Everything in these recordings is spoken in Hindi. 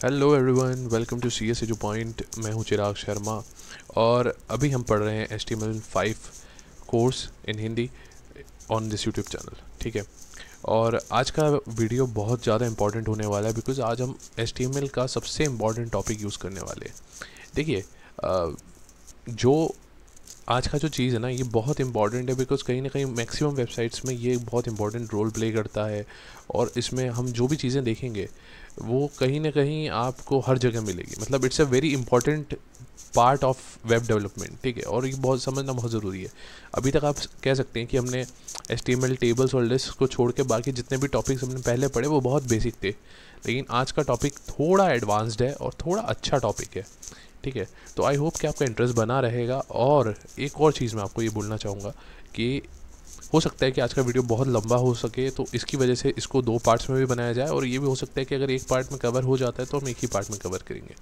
Hello everyone, welcome to C S Edu Point. मैं हूं चिराग शर्मा और अभी हम पढ़ रहे हैं HTML5 course in Hindi on this YouTube channel. ठीक है, और आज का वीडियो बहुत ज़्यादा इंपॉर्टेंट होने वाला है बिकॉज आज हम HTML का सबसे इम्पॉर्टेंट टॉपिक यूज़ करने वाले हैं। देखिए, जो आज का जो चीज़ है ना, ये बहुत इंपॉर्टेंट है बिकॉज कहीं ना कहीं मैक्सिमम वेबसाइट्स में ये बहुत इंपॉर्टेंट रोल प्ले करता है। और इसमें हम जो भी चीज़ें देखेंगे वो कहीं ना कहीं आपको हर जगह मिलेगी। मतलब it's a very important part of web development. ठीक है, और ये बहुत समझना बहुत ज़रूरी है। अभी तक आप कह सकते हैं कि हमने HTML टेबल्स और लिस्ट को छोड़ के बाकी जितने भी टॉपिक्स हमने पहले पढ़े वो बहुत बेसिक थे, लेकिन आज का टॉपिक थोड़ा एडवांस्ड है और थोड़ा अच्छा टॉपिक है। ठीक है, तो आई होप कि आपका इंटरेस्ट बना रहेगा। और एक और चीज़ मैं आपको ये बोलना चाहूँगा कि हो सकता है कि आज का वीडियो बहुत लंबा हो सके, तो इसकी वजह से इसको 2 पार्ट्स में भी बनाया जाए। और ये भी हो सकता है कि अगर एक पार्ट में कवर हो जाता है तो हम एक ही पार्ट में कवर करेंगे।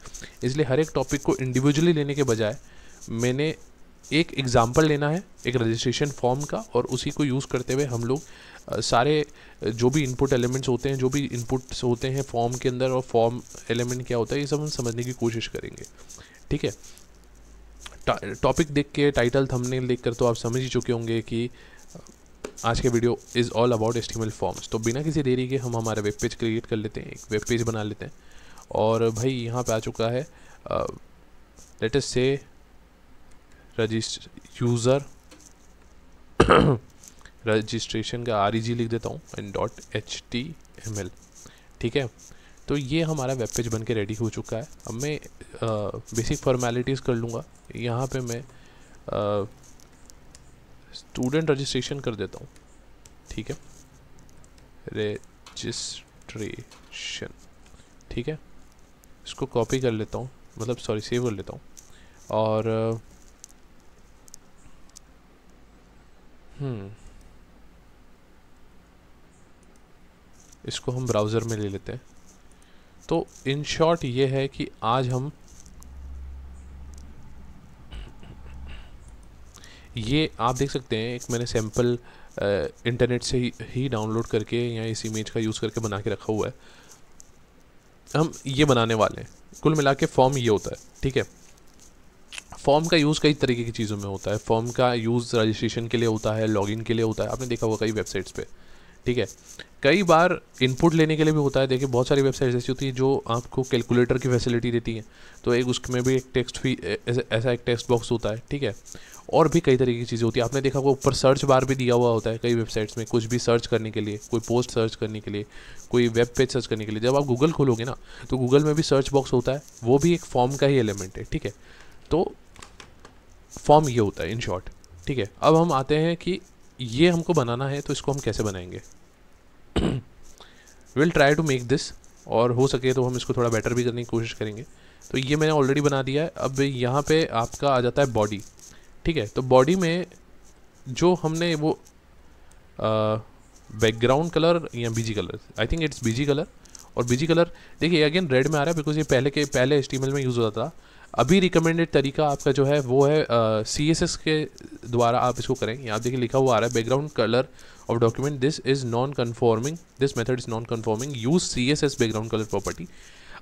इसलिए हर एक टॉपिक को इंडिविजुअली लेने के बजाय मैंने एक एग्जाम्पल लेना है एक रजिस्ट्रेशन फॉर्म का, और उसी को यूज़ करते हुए हम लोग सारे जो भी इनपुट एलिमेंट्स होते हैं, जो भी इनपुट्स होते हैं फॉर्म के अंदर, और फॉर्म एलिमेंट क्या होता है, ये सब हम समझने की कोशिश करेंगे। ठीक है, टॉपिक देख के, टाइटल थंबनेल देख कर तो आप समझ ही चुके होंगे कि आज के video is all about HTML forms. तो बिना किसी देरी के हम हमारा वेब पेज क्रिएट कर लेते हैं, एक वेब पेज बना लेते हैं। और भाई यहाँ पे आ चुका है, लेट अस से यूज़र रजिस्ट्रेशन का REG लिख देता हूँ एंड .html। ठीक है, तो ये हमारा वेब पेज बन के रेडी हो चुका है। अब मैं बेसिक फॉर्मेलिटीज़ कर लूँगा। यहाँ पे मैं स्टूडेंट रजिस्ट्रेशन कर देता हूँ। ठीक है, रजिस्ट्रेशन। ठीक है, इसको कॉपी कर लेता हूँ, मतलब सॉरी सेव कर लेता हूँ। और इसको हम ब्राउज़र में ले लेते हैं। तो इन शॉर्ट ये है कि आज हम ये आप देख सकते हैं, एक मैंने सैम्पल इंटरनेट से ही डाउनलोड करके या इस इमेज का यूज़ करके बना के रखा हुआ है। हम ये बनाने वाले हैं। कुल मिला के फॉर्म ये होता है। ठीक है, फॉर्म का यूज़ कई तरीके की चीज़ों में होता है। फॉर्म का यूज़ रजिस्ट्रेशन के लिए होता है, लॉगिन के लिए होता है, आपने देखा होगा कई वेबसाइट्स पे। ठीक है, कई बार इनपुट लेने के लिए भी होता है। देखिए, बहुत सारी वेबसाइट्स ऐसी होती है जो आपको कैलकुलेटर की फैसिलिटी देती हैं, तो एक उसमें भी एक टेक्स्ट फी ऐसा एक टेक्स्ट बॉक्स होता है। ठीक है, और भी कई तरीके की चीज़ें होती है। आपने देखा होगा ऊपर सर्च बार भी दिया हुआ होता है कई वेबसाइट्स में, कुछ भी सर्च करने के लिए, कोई पोस्ट सर्च करने के लिए, कोई वेब पेज सर्च करने के लिए। जब आप गूगल खोलोगे ना, तो गूगल में भी सर्च बॉक्स होता है, वो भी एक फॉर्म का ही एलिमेंट है। ठीक है, तो फॉर्म ये होता है इन शॉर्ट। ठीक है, अब हम आते हैं कि ये हमको बनाना है, तो इसको हम कैसे बनाएंगे। Will try to make this, और हो सके तो हम इसको थोड़ा बेटर भी करने की कोशिश करेंगे। तो ये मैंने ऑलरेडी बना दिया है। अब यहाँ पे आपका आ जाता है बॉडी। ठीक है, तो बॉडी में जो हमने वो बैकग्राउंड कलर या BG colour, I think it's BG colour. और BG कलर देखिए अगेन रेड में आ रहा है बिकॉज ये पहले HTML में यूज़ होता था। अभी रिकमेंडेड तरीका आपका जो है वो है CSS के द्वारा आप इसको करें। यहाँ देखिए लिखा हुआ आ रहा है background colour of document, this is non conforming, this method is non conforming, use CSS background colour property.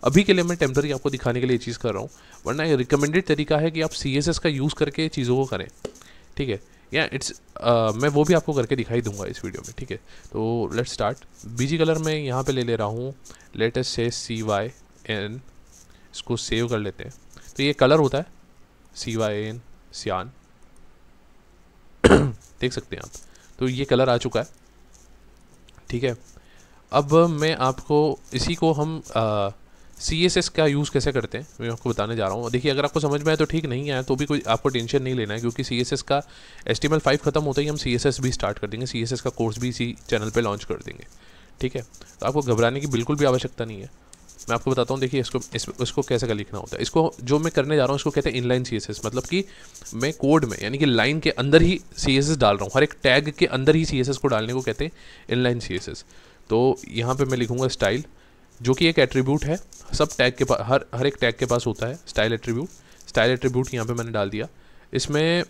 अभी के लिए मैं टेम्पररी आपको दिखाने के लिए चीज़ कर रहा हूँ, वरना ये रिकमेंडेड तरीका है कि आप CSS का यूज़ करके चीज़ों को करें। ठीक है, या इट्स मैं वो भी आपको करके दिखाई दूंगा इस वीडियो में। ठीक है, तो लेट्स स्टार्ट। BG कलर में यहाँ पे ले रहा हूँ, लेट अस से CYN। इसको सेव कर लेते हैं। तो ये कलर होता है CYN, सियान। देख सकते हैं आप, तो ये कलर आ चुका है। ठीक है, अब मैं आपको इसी को हम CSS का यूज़ कैसे करते हैं मैं आपको बताने जा रहा हूँ। देखिए, अगर आपको समझ में आए तो ठीक, नहीं आया तो भी कोई आपको टेंशन नहीं लेना है, क्योंकि CSS का HTML5 ख़त्म होता ही हम CSS भी स्टार्ट कर देंगे। CSS का कोर्स भी इसी चैनल पे लॉन्च कर देंगे। ठीक है, तो आपको घबराने की बिल्कुल भी आवश्यकता नहीं है। मैं आपको बताता हूँ। देखिए, इसको कैसे का लिखना होता है। इसको जो मैं करने जा रहा हूँ इसको कहते हैं इनलाइन CSS। मतलब कि मैं कोड में यानी कि लाइन के अंदर ही CSS डाल रहा हूँ, हर एक टैग के अंदर ही CSS को डालने को कहते हैं इनलाइन CSS। तो यहाँ पर मैं लिखूँगा स्टाइल, जो कि एक एट्रीब्यूट है। सब टैग के पास, हर एक टैग के पास होता है स्टाइल एट्रीब्यूट। स्टाइल एट्रीब्यूट यहाँ पे मैंने डाल दिया। इसमें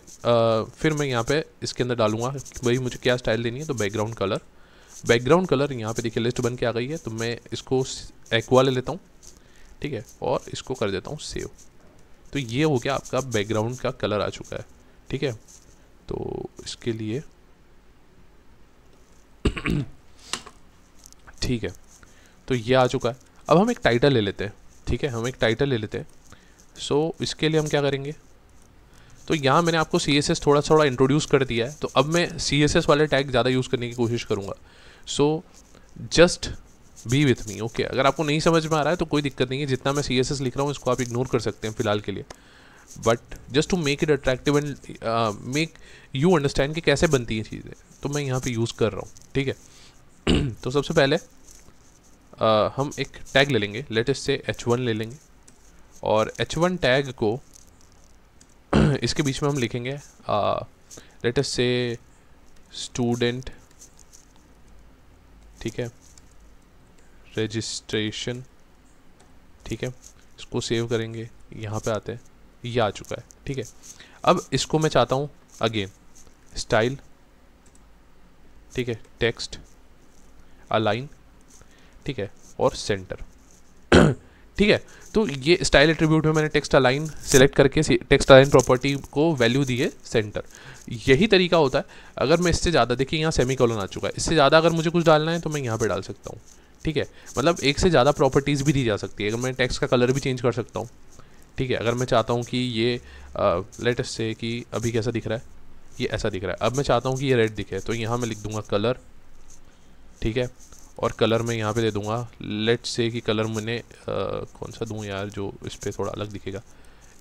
फिर मैं यहाँ पे इसके अंदर डालूंगा भाई मुझे क्या स्टाइल देनी है, तो बैकग्राउंड कलर। बैकग्राउंड कलर यहाँ पे देखिए लिस्ट बन के आ गई है, तो मैं इसको एक्वा ले लेता हूँ। ठीक है, और इसको कर देता हूँ सेव। तो ये हो गया आपका बैकग्राउंड का कलर आ चुका है, ठीक है। तो इसके लिए ठीक है, तो ये आ चुका है। अब हम एक टाइटल ले लेते हैं, ठीक है, हम एक टाइटल ले लेते हैं। सो इसके लिए हम क्या करेंगे, तो यहाँ मैंने आपको CSS थोड़ा थोड़ा इंट्रोड्यूस कर दिया है, तो अब मैं CSS वाले टैग ज़्यादा यूज़ करने की कोशिश करूँगा। So just be with me, okay. अगर आपको नहीं समझ में आ रहा है तो कोई दिक्कत नहीं है, जितना मैं CSS लिख रहा हूँ इसको आप इग्नोर कर सकते हैं फ़िलहाल के लिए, but just to make it attractive and make you understand कि कैसे बनती हैं चीज़ें, तो मैं यहाँ पे यूज़ कर रहा हूँ, ठीक है। तो सबसे पहले हम एक टैग ले लेंगे, लेट अस से H1 ले लेंगे, और H1 टैग को इसके बीच में हम लिखेंगे लेट अस से स्टूडेंट, ठीक है, रजिस्ट्रेशन, ठीक है। इसको सेव करेंगे, यहाँ पे आते हैं, ये आ चुका है, ठीक है। अब इसको मैं चाहता हूँ अगेन स्टाइल, ठीक है, टेक्स्ट, अलाइन, ठीक है, और सेंटर, ठीक है। तो ये स्टाइल एट्रीब्यूट में मैंने टेक्स्ट अलाइन सेलेक्ट करके टेक्स्ट अलाइन प्रॉपर्टी को वैल्यू दी है सेंटर। यही तरीका होता है। अगर मैं इससे ज़्यादा, देखिए यहाँ सेमीकोलन आ चुका है, इससे ज़्यादा अगर मुझे कुछ डालना है तो मैं यहाँ पे डाल सकता हूँ, ठीक है। मतलब एक से ज़्यादा प्रॉपर्टीज़ भी दी जा सकती है। अगर मैं टेक्स्ट का कलर भी चेंज कर सकता हूँ, ठीक है। अगर मैं चाहता हूँ कि ये लेट अस से कि अभी कैसा दिख रहा है, ये ऐसा दिख रहा है, अब मैं चाहता हूँ कि ये रेड दिखे, तो यहाँ मैं लिख दूँगा कलर, ठीक है। और कलर में यहाँ पे दे दूँगा लेट से कि कलर मैंने कौन सा दूँ यार जो इस पर थोड़ा अलग दिखेगा,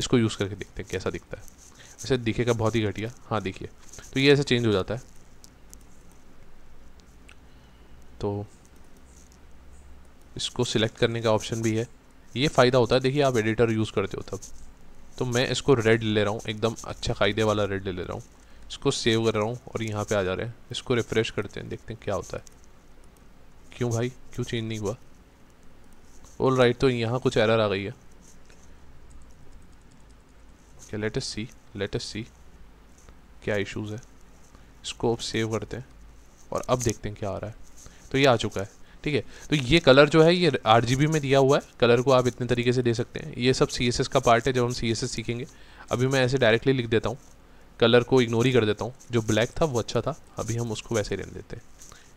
इसको यूज़ करके देखते हैं कैसा दिखता है। वैसे दिखेगा बहुत ही घटिया, हाँ देखिए, तो ये ऐसे चेंज हो जाता है। तो इसको सिलेक्ट करने का ऑप्शन भी है, ये फ़ायदा होता है, देखिए आप एडिटर यूज़ करते हो तब। तो मैं इसको रेड ले रहा हूँ, एकदम अच्छा कायदे वाला रेड ले रहा हूँ, इसको सेव कर रहा हूँ और यहाँ पे आ जा रहे हैं। इसको रिफ़्रेश करते हैं, देखते हैं क्या होता है। क्यों भाई, क्यों चेंज नहीं हुआ? ऑल राइट, तो यहाँ कुछ एरर आ गई है। ओके, लेट अस सी क्या इश्यूज़ है। इसको अब सेव करते हैं और अब देखते हैं क्या आ रहा है। तो ये आ चुका है, ठीक है। तो ये कलर जो है ये RGB में दिया हुआ है, कलर को आप इतने तरीके से दे सकते हैं। ये सब CSS का पार्ट है, जब हम CSS सीखेंगे। अभी मैं ऐसे डायरेक्टली लिख देता हूँ, कलर को इग्नोर ही कर देता हूँ। जो ब्लैक था वो अच्छा था, अभी हम उसको वैसे ही रहने देते हैं,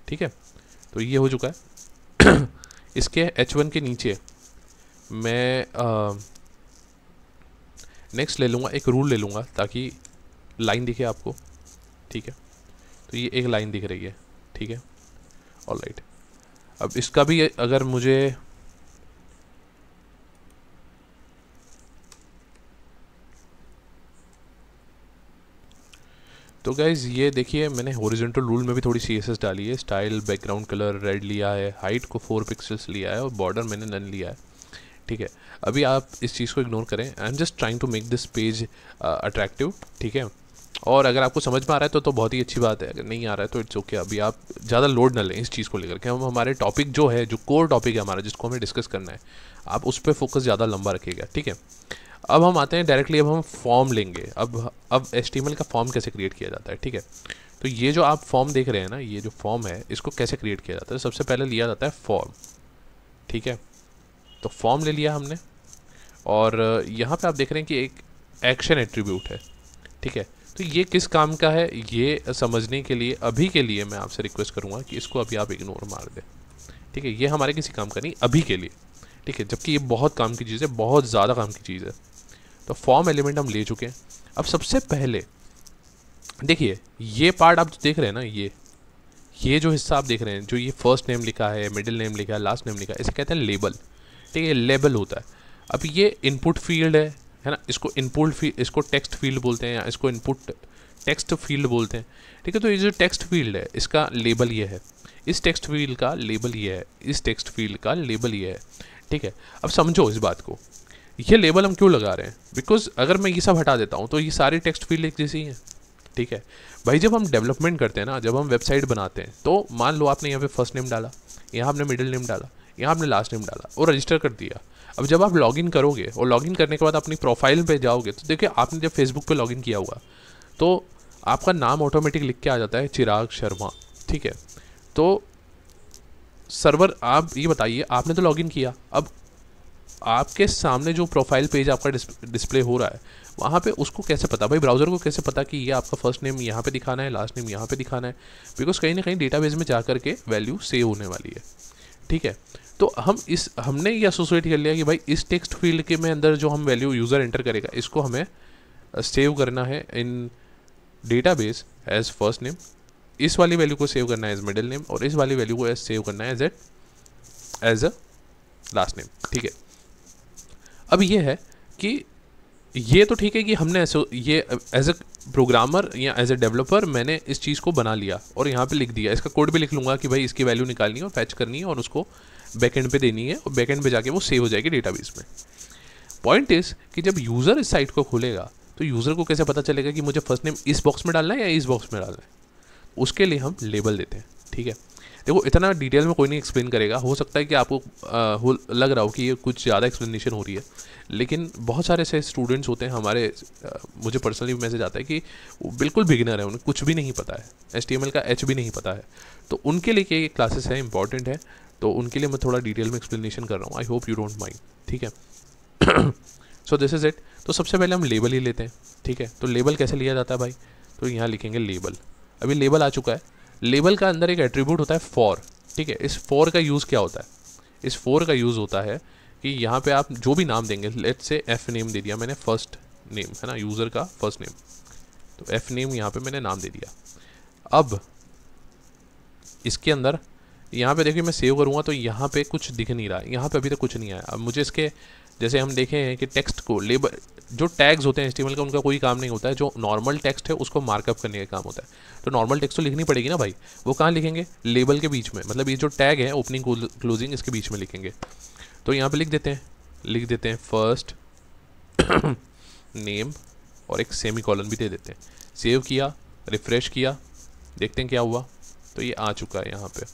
ठीक है। तो ये हो चुका है। इसके H1 के नीचे मैं नेक्स्ट ले लूँगा, एक रूल ले लूँगा ताकि लाइन दिखे आपको, ठीक है। तो ये एक लाइन दिख रही है, ठीक है, ऑलराइट। अब इसका भी अगर मुझे तो गाइज ये देखिए, मैंने हॉरिजॉन्टल रूल में भी थोड़ी CSS डाली है। स्टाइल बैकग्राउंड कलर रेड लिया है, हाइट को 4 पिक्सल्स लिया है और बॉर्डर मैंने नन लिया है, ठीक है। अभी आप इस चीज़ को इग्नोर करें, I am just trying to make this page attractive, ठीक है। और अगर आपको समझ में आ रहा है तो बहुत ही अच्छी बात है, अगर नहीं आ रहा है तो इट्स ओके। अभी आप ज़्यादा लोड ना लें इस चीज़ को लेकर के। हम हमारे टॉपिक जो है, जो कोर टॉपिक है हमारा, जिसको हमें डिस्कस करना है, आप उस पर फोकस ज़्यादा लंबा रखिएगा, ठीक है। अब हम आते हैं डायरेक्टली, अब हम फॉर्म लेंगे। अब HTML का फॉर्म कैसे क्रिएट किया जाता है, ठीक है। तो ये जो आप फॉर्म देख रहे हैं ना, ये जो फॉर्म है, इसको कैसे क्रिएट किया जाता है? सबसे पहले लिया जाता है फॉर्म, ठीक है। तो फॉर्म ले लिया हमने, और यहाँ पे आप देख रहे हैं कि एक एक्शन एट्रीब्यूट है, ठीक है। तो ये किस काम का है, ये समझने के लिए अभी के लिए मैं आपसे रिक्वेस्ट करूँगा कि इसको अभी आप इग्नोर मार दें, ठीक है। ये हमारे किसी काम का नहीं अभी के लिए, ठीक है, जबकि ये बहुत काम की चीज़ है, बहुत ज़्यादा काम की चीज़ है। तो फॉर्म एलिमेंट हम ले चुके हैं। अब सबसे पहले देखिए, ये पार्ट आप देख रहे हैं ना, ये जो हिस्सा आप देख रहे हैं, जो ये फर्स्ट नेम लिखा है, मिडिल नेम लिखा है, लास्ट नेम लिखा है, इसे कहते हैं लेबल, ठीक है। लेबल होता है। अब ये इनपुट फील्ड है ना, इसको इनपुट फील्ड, इसको टेक्स्ट फील्ड बोलते हैं, या इसको इनपुट टेक्स्ट फील्ड बोलते हैं, ठीक है। तो ये जो टेक्स्ट फील्ड है, इसका लेबल ये है, इस टेक्स्ट फील्ड का लेबल ये है, इस टेक्स्ट फील्ड का लेबल ये है, ठीक है। अब समझो इस बात को, ये लेबल हम क्यों लगा रहे हैं? बिकॉज अगर मैं ये सब हटा देता हूँ तो ये सारी टेक्स्ट फील्ड एक जैसी हैं, ठीक है भाई। जब हम डेवलपमेंट करते हैं ना, जब हम वेबसाइट बनाते हैं, तो मान लो आपने यहाँ पे फर्स्ट नेम डाला, यहाँ आपने मिडिल नेम डाला, यहाँ आपने लास्ट नेम डाला और रजिस्टर कर दिया। अब जब आप लॉगिन करोगे और लॉगिन करने के बाद अपनी प्रोफाइल पे जाओगे, तो देखिए आपने जब फेसबुक पे लॉगिन किया हुआ, तो आपका नाम ऑटोमेटिक लिख के आ जाता है चिराग शर्मा, ठीक है। तो सर्वर, आप ये बताइए, आपने तो लॉगिन किया, अब आपके सामने जो प्रोफाइल पेज आपका डिस्प्ले हो रहा है वहाँ पे उसको कैसे पता, भाई ब्राउज़र को कैसे पता कि ये आपका फर्स्ट नेम यहाँ पे दिखाना है, लास्ट नेम यहाँ पे दिखाना है, बिकॉज कहीं ना कहीं डेटाबेस में जा करके वैल्यू सेव होने वाली है, ठीक है। तो हमने ये एसोसिएट कर लिया कि भाई इस टेक्स्ट फील्ड के में अंदर जो हम वैल्यू यूज़र एंटर करेगा इसको हमें सेव करना है इन डेटाबेस एज फर्स्ट नेम, इस वाली वैल्यू को सेव करना है एज मिडिल नेम, और इस वाली वैल्यू को सेव करना है एज अ लास्ट नेम, ठीक है। अब ये है कि ये तो ठीक है कि हमने ये एज अ प्रोग्रामर या एज अ डेवलपर मैंने इस चीज़ को बना लिया और यहाँ पे लिख दिया, इसका कोड भी लिख लूँगा कि भाई इसकी वैल्यू निकालनी है और फैच करनी है और उसको बैकएंड पे देनी है और बैकएंड पे जाके वो सेव हो जाएगी डेटाबेस में। पॉइंट इज कि जब यूज़र इस साइट को खोलेगा तो यूज़र को कैसे पता चलेगा कि मुझे फर्स्ट नेम इस बॉक्स में डालना है या इस बॉक्स में डालना है, उसके लिए हम लेबल देते हैं, ठीक है। देखो इतना डिटेल में कोई नहीं एक्सप्लेन करेगा, हो सकता है कि आपको लग रहा हो कि ये कुछ ज़्यादा एक्सप्लेनेशन हो रही है, लेकिन बहुत सारे ऐसे स्टूडेंट्स होते हैं हमारे, मुझे पर्सनली मैसेज आता है कि वो बिल्कुल बिगिनर है, उन्हें कुछ भी नहीं पता है, HTML का H भी नहीं पता है, तो उनके लिए ये क्लासेस है इंपॉर्टेंट है, तो उनके लिए मैं थोड़ा डिटेल में एक्सप्लेनेशन कर रहा हूँ, I hope you don't mind, ठीक है। So this is it. तो सबसे पहले हम लेबल ही लेते हैं, ठीक है। तो लेबल कैसे लिया जाता है भाई, तो यहाँ लिखेंगे लेबल। अभी लेबल आ चुका है, लेबल का अंदर एक एट्रीब्यूट होता है फॉर, ठीक है। इस फॉर का यूज़ क्या होता है, इस फॉर का यूज़ होता है कि यहाँ पे आप जो भी नाम देंगे, लेट्स से एफ नेम दे दिया मैंने, फर्स्ट नेम है ना, यूज़र का फर्स्ट नेम, तो एफ नेम यहाँ पे मैंने नाम दे दिया। अब इसके अंदर यहाँ पे देखिए मैं सेव करूँगा तो यहाँ पे कुछ दिख नहीं रहा है, यहाँ पे अभी तक कुछ नहीं आया। अब मुझे इसके जैसे हम देखें हैं कि टेक्स्ट को लेबल, जो टैग्स होते हैं HTML का उनका कोई काम नहीं होता है, जो नॉर्मल टेक्स्ट है उसको मार्कअप करने का काम होता है। तो नॉर्मल टेक्स्ट तो लिखनी पड़ेगी ना भाई, वो कहाँ लिखेंगे, लेबल के बीच में, मतलब ये जो टैग है ओपनिंग क्लोजिंग इसके बीच में लिखेंगे। तो यहाँ पे लिख देते हैं फर्स्ट नेम और एक सेमीकोलन भी दे देते हैं। सेव किया, रिफ्रेश किया, देखते हैं क्या हुआ, तो ये आ चुका है यहाँ पे,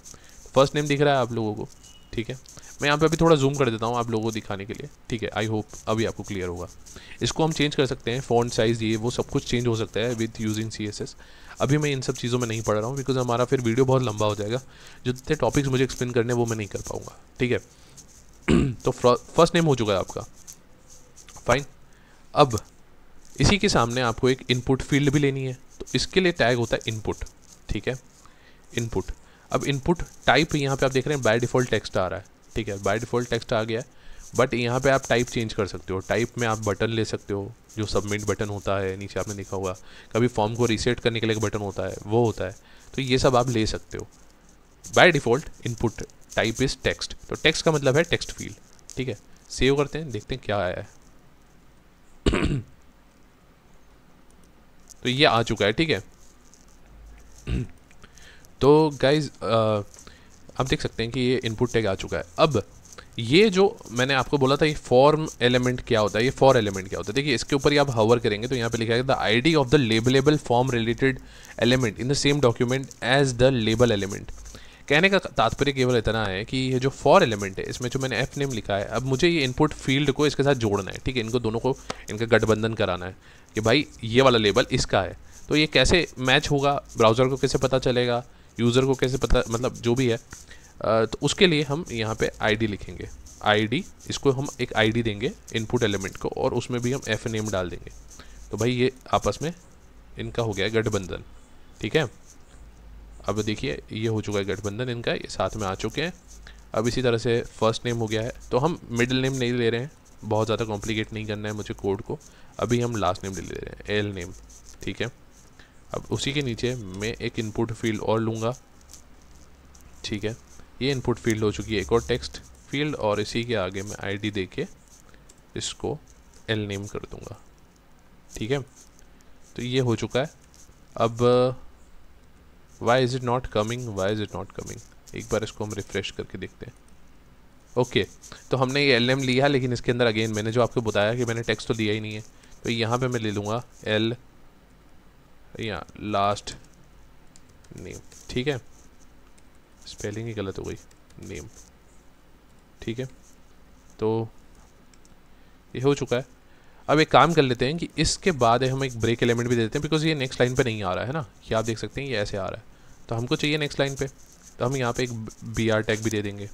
फर्स्ट नेम दिख रहा है आप लोगों को, ठीक है। मैं यहाँ पे अभी थोड़ा जूम कर देता हूँ आप लोगों को दिखाने के लिए, ठीक है। आई होप अभी आपको क्लियर होगा। इसको हम चेंज कर सकते हैं, फॉन्ट साइज़ ये वो सब कुछ चेंज हो सकता है विद यूजिंग CSS। अभी मैं इन सब चीज़ों में नहीं पढ़ रहा हूँ बिकॉज हमारा फिर वीडियो बहुत लंबा हो जाएगा, जितने टॉपिक्स मुझे एक्सप्लेन करने वो मैं नहीं कर पाऊँगा, ठीक है। तो फर्स्ट नेम हो चुका है आपका, फाइन। अब इसी के सामने आपको एक इनपुट फील्ड भी लेनी है, तो इसके लिए टैग होता है इनपुट, ठीक है, इनपुट। अब इनपुट टाइप यहाँ पे आप देख रहे हैं बाय डिफ़ॉल्ट टेक्स्ट आ रहा है, ठीक है, बाय डिफ़ॉल्ट टेक्स्ट आ गया है, बट यहाँ पे आप टाइप चेंज कर सकते हो। टाइप में आप बटन ले सकते हो, जो सबमिट बटन होता है नीचे आपने लिखा हुआ, कभी फॉर्म को रीसेट करने के लिए एक बटन होता है वो होता है, तो ये सब आप ले सकते हो। By default input type is text, तो टेक्स्ट का मतलब है टेक्स्ट फील्ड, ठीक है। सेव करते हैं, देखते हैं क्या आया है। तो ये आ चुका है, ठीक है। तो गाइज आप देख सकते हैं कि ये इनपुट टैग आ चुका है। अब ये जो मैंने आपको बोला था ये फॉर्म एलिमेंट क्या होता है, ये फॉर एलिमेंट क्या होता है, देखिए इसके ऊपर ही आप हवर करेंगे तो यहाँ पे लिखा है the ID of the labelable form related element in the same document as the label element. कहने का तात्पर्य केवल इतना है कि ये जो फॉर एलिमेंट है इसमें जो मैंने एफ नेम लिखा है, अब मुझे ये इनपुट फील्ड को इसके साथ जोड़ना है, ठीक है। इनको दोनों को इनका गठबंधन कराना है कि भाई ये वाला लेबल इसका है, तो ये कैसे मैच होगा, ब्राउज़र को कैसे पता चलेगा, यूज़र को कैसे पता, मतलब जो भी है। तो उसके लिए हम यहाँ पे आईडी लिखेंगे, आईडी, इसको हम एक आईडी देंगे इनपुट एलिमेंट को और उसमें भी हम एफ नेम डाल देंगे। तो भाई ये आपस में इनका हो गया है गठबंधन, ठीक है। अब देखिए ये हो चुका है गठबंधन इनका, ये साथ में आ चुके हैं। अब इसी तरह से फर्स्ट नेम हो गया है, तो हम मिडिल नेम नहीं ले रहे हैं, बहुत ज़्यादा कॉम्प्लिकेट नहीं करना है मुझे कोड को, अभी हम लास्ट नेम ले रहे हैं, एल नेम, ठीक है। अब उसी के नीचे मैं एक इनपुट फील्ड और लूँगा, ठीक है। ये इनपुट फील्ड हो चुकी है, एक और टेक्स्ट फील्ड, और इसी के आगे मैं आईडी दे के इसको एल नेम कर दूँगा, ठीक है। तो ये हो चुका है। अब why is it not coming, एक बार इसको हम रिफ़्रेश करके देखते हैं। ओके, तो हमने ये एल नेम लिया, लेकिन इसके अंदर अगेन मैंने जो आपको बताया कि मैंने टेक्स्ट तो दिया ही नहीं है, तो यहाँ पे मैं ले लूँगा एल या लास्ट नेम, ठीक है। स्पेलिंग ही गलत हो गई, नेम, ठीक है। तो ये हो चुका है। अब एक काम कर लेते हैं कि इसके बाद हम एक ब्रेक एलिमेंट भी दे देते हैं, बिकॉज ये नेक्स्ट लाइन पे नहीं आ रहा है ना, ये आप देख सकते हैं ये ऐसे आ रहा है, तो हमको चाहिए नेक्स्ट लाइन पे, तो हम यहाँ पे एक BR टैग भी दे देंगे,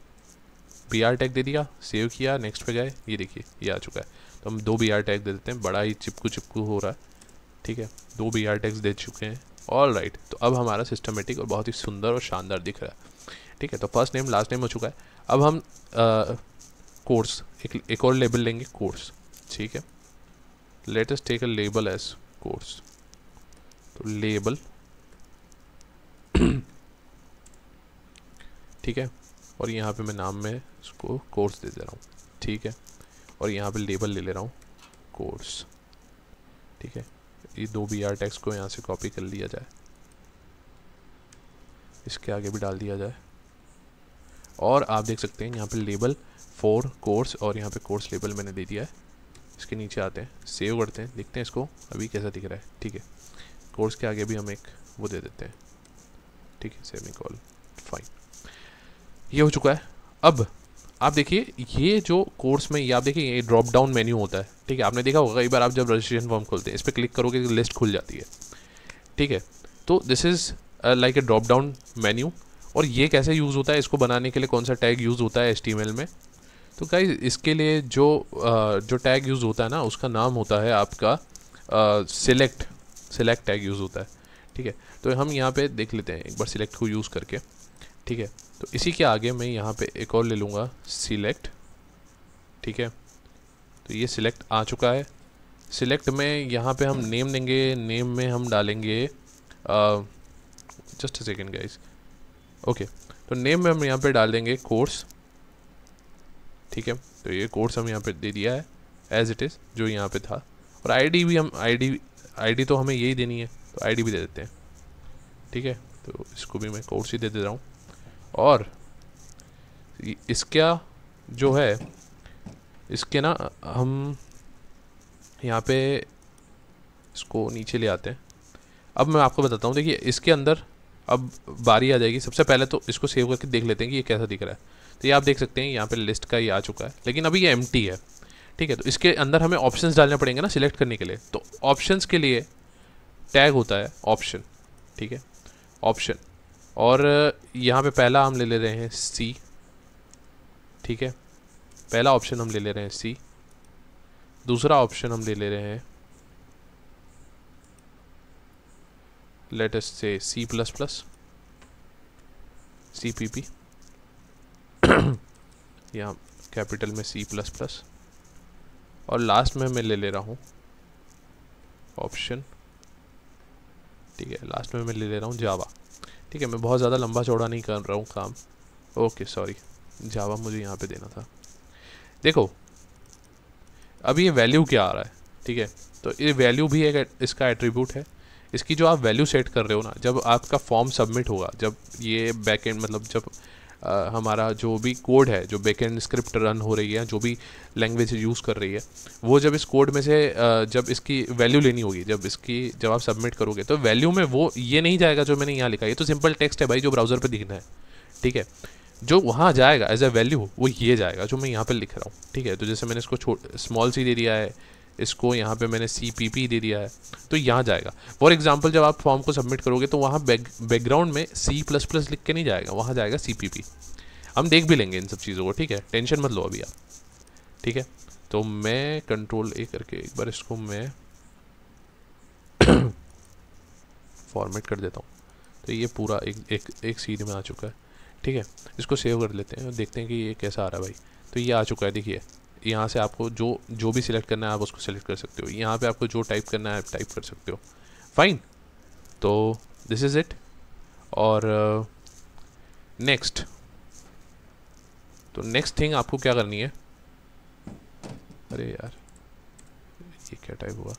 BR टैग दे दिया, सेव किया, नेक्स्ट पे गए, ये देखिए ये आ चुका है। तो हम 2 BR टैग दे देते हैं, बड़ा ही चिपकू हो रहा है, ठीक है। 2 BR टैग्स दे चुके हैं, ऑल राइट। तो अब हमारा सिस्टमेटिक और बहुत ही सुंदर और शानदार दिख रहा है, ठीक है। तो फर्स्ट नेम लास्ट नेम हो चुका है। अब हम कोर्स एक और लेबल लेंगे, कोर्स, ठीक है। Let us take a label as course, तो लेबल ठीक है। और यहाँ पे मैं नाम में इसको कोर्स दे दे रहा हूँ, ठीक है। और यहाँ पे लेबल ले ले रहा हूँ कोर्स, ठीक है। ये 2 BR टैग्स को यहाँ से कॉपी कर लिया जाए, इसके आगे भी डाल दिया जाए। और आप देख सकते हैं यहाँ पे लेबल 4 कोर्स और यहाँ पे कोर्स लेबल मैंने दे दिया है। इसके नीचे आते हैं, सेव करते हैं, देखते हैं इसको अभी कैसा दिख रहा है, ठीक है। कोर्स के आगे भी हम एक वो दे देते हैं, ठीक है, सेमीकोलन, फाइन। ये हो चुका है। अब आप देखिए ये जो कोर्स में, ये आप देखिए ये ड्रॉप डाउन मेन्यू होता है, ठीक है। आपने देखा होगा कई बार आप जब रजिस्ट्रेशन फॉर्म खोलते हैं, इस पर क्लिक करोगे तो लिस्ट खुल जाती है, ठीक है। तो this is like a drop down menu. और ये कैसे यूज़ होता है, इसको बनाने के लिए कौन सा टैग यूज़ होता है HTML में, तो गाइस इसके लिए जो टैग यूज़ होता है ना, उसका नाम होता है आपका सिलेक्ट टैग यूज़ होता है, ठीक है। तो हम यहाँ पे देख लेते हैं एक बार सिलेक्ट को यूज़ करके, ठीक है। तो इसी के आगे मैं यहाँ पे एक और ले लूँगा सिलेक्ट, ठीक है। तो ये सिलेक्ट आ चुका है। सिलेक्ट में यहाँ पे हम नेम देंगे, नेम में हम डालेंगे just a second guys, okay. तो नेम में हम यहाँ पे डाल देंगे कोर्स, ठीक है। तो ये कोर्स हम यहाँ पे दे दिया है एज इट इज़ जो यहाँ पे था। और आईडी भी हम आईडी तो हमें यही देनी है, तो आईडी भी दे देते हैं, ठीक है। तो इसको भी मैं कोर्स ही दे दे रहा हूँ। और इसका जो है, इसके ना हम यहाँ पे इसको नीचे ले आते हैं। अब मैं आपको बताता हूँ, देखिए इसके अंदर अब बारी आ जाएगी। सबसे पहले तो इसको सेव करके देख लेते हैं कि ये कैसा दिख रहा है। तो ये आप देख सकते हैं यहाँ पे लिस्ट का ये आ चुका है, लेकिन अभी ये एम्प्टी है, ठीक है। तो इसके अंदर हमें ऑप्शंस डालने पड़ेंगे ना सिलेक्ट करने के लिए। तो ऑप्शंस के लिए टैग होता है ऑप्शन, ठीक है, ऑप्शन। और यहाँ पे पहला हम ले ले रहे हैं सी, ठीक है। पहला ऑप्शन हम ले ले रहे हैं सी। दूसरा ऑप्शन हम ले ले रहे हैं लेट अस से C++, CPP यहाँ कैपिटल में C++। और लास्ट में मैं ले ले रहा हूँ ऑप्शन, ठीक है। लास्ट में मैं ले ले रहा हूँ जावा, ठीक है। मैं बहुत ज़्यादा लंबा चौड़ा नहीं कर रहा हूँ काम, ओके सॉरी, जावा मुझे यहाँ पे देना था। देखो अब ये वैल्यू क्या आ रहा है, ठीक है। तो ये वैल्यू भी एक इसका एट्रीब्यूट है। इसकी जो आप वैल्यू सेट कर रहे हो ना, जब आपका फॉर्म सबमिट होगा, जब ये बैकएंड मतलब जब हमारा जो भी कोड है, जो बैकएंड स्क्रिप्ट रन हो रही है, जो भी लैंग्वेज यूज़ कर रही है, वो जब इस कोड में से जब इसकी वैल्यू लेनी होगी, जब आप सबमिट करोगे, तो वैल्यू में वो ये नहीं जाएगा जो मैंने यहाँ लिखा है। ये तो सिंपल टेक्स्ट है भाई जो ब्राउज़र पे दिखना है, ठीक है। जो वहाँ जाएगा एज ए वैल्यू वो ये जाएगा जो मैं यहाँ पे लिख रहा हूँ, ठीक है। तो जैसे मैंने इसको स्मॉल सी दे दिया है, इसको यहाँ पे मैंने CPP दे दिया है, तो यहाँ जाएगा। फॉर एग्जांपल जब आप फॉर्म को सबमिट करोगे तो वहाँ बैकग्राउंड में C++ लिख के नहीं जाएगा, वहाँ जाएगा CPP। हम देख भी लेंगे इन सब चीज़ों को, ठीक है, टेंशन मत लो अभी आप, ठीक है। तो मैं Ctrl+A करके एक बार इसको मैं फॉर्मेट कर देता हूँ। तो ये पूरा एक सीध में आ चुका है, ठीक है। इसको सेव कर लेते हैं और देखते हैं कि ये कैसा आ रहा है भाई। तो ये आ चुका है, देखिए यहाँ से आपको जो भी सिलेक्ट करना है आप उसको सिलेक्ट कर सकते हो। यहाँ पे आपको जो टाइप करना है आप टाइप कर सकते हो, फाइन। तो दिस इज़ इट। और नेक्स्ट, तो नेक्स्ट थिंग आपको क्या करनी है, अरे यार ये क्या टाइप हुआ,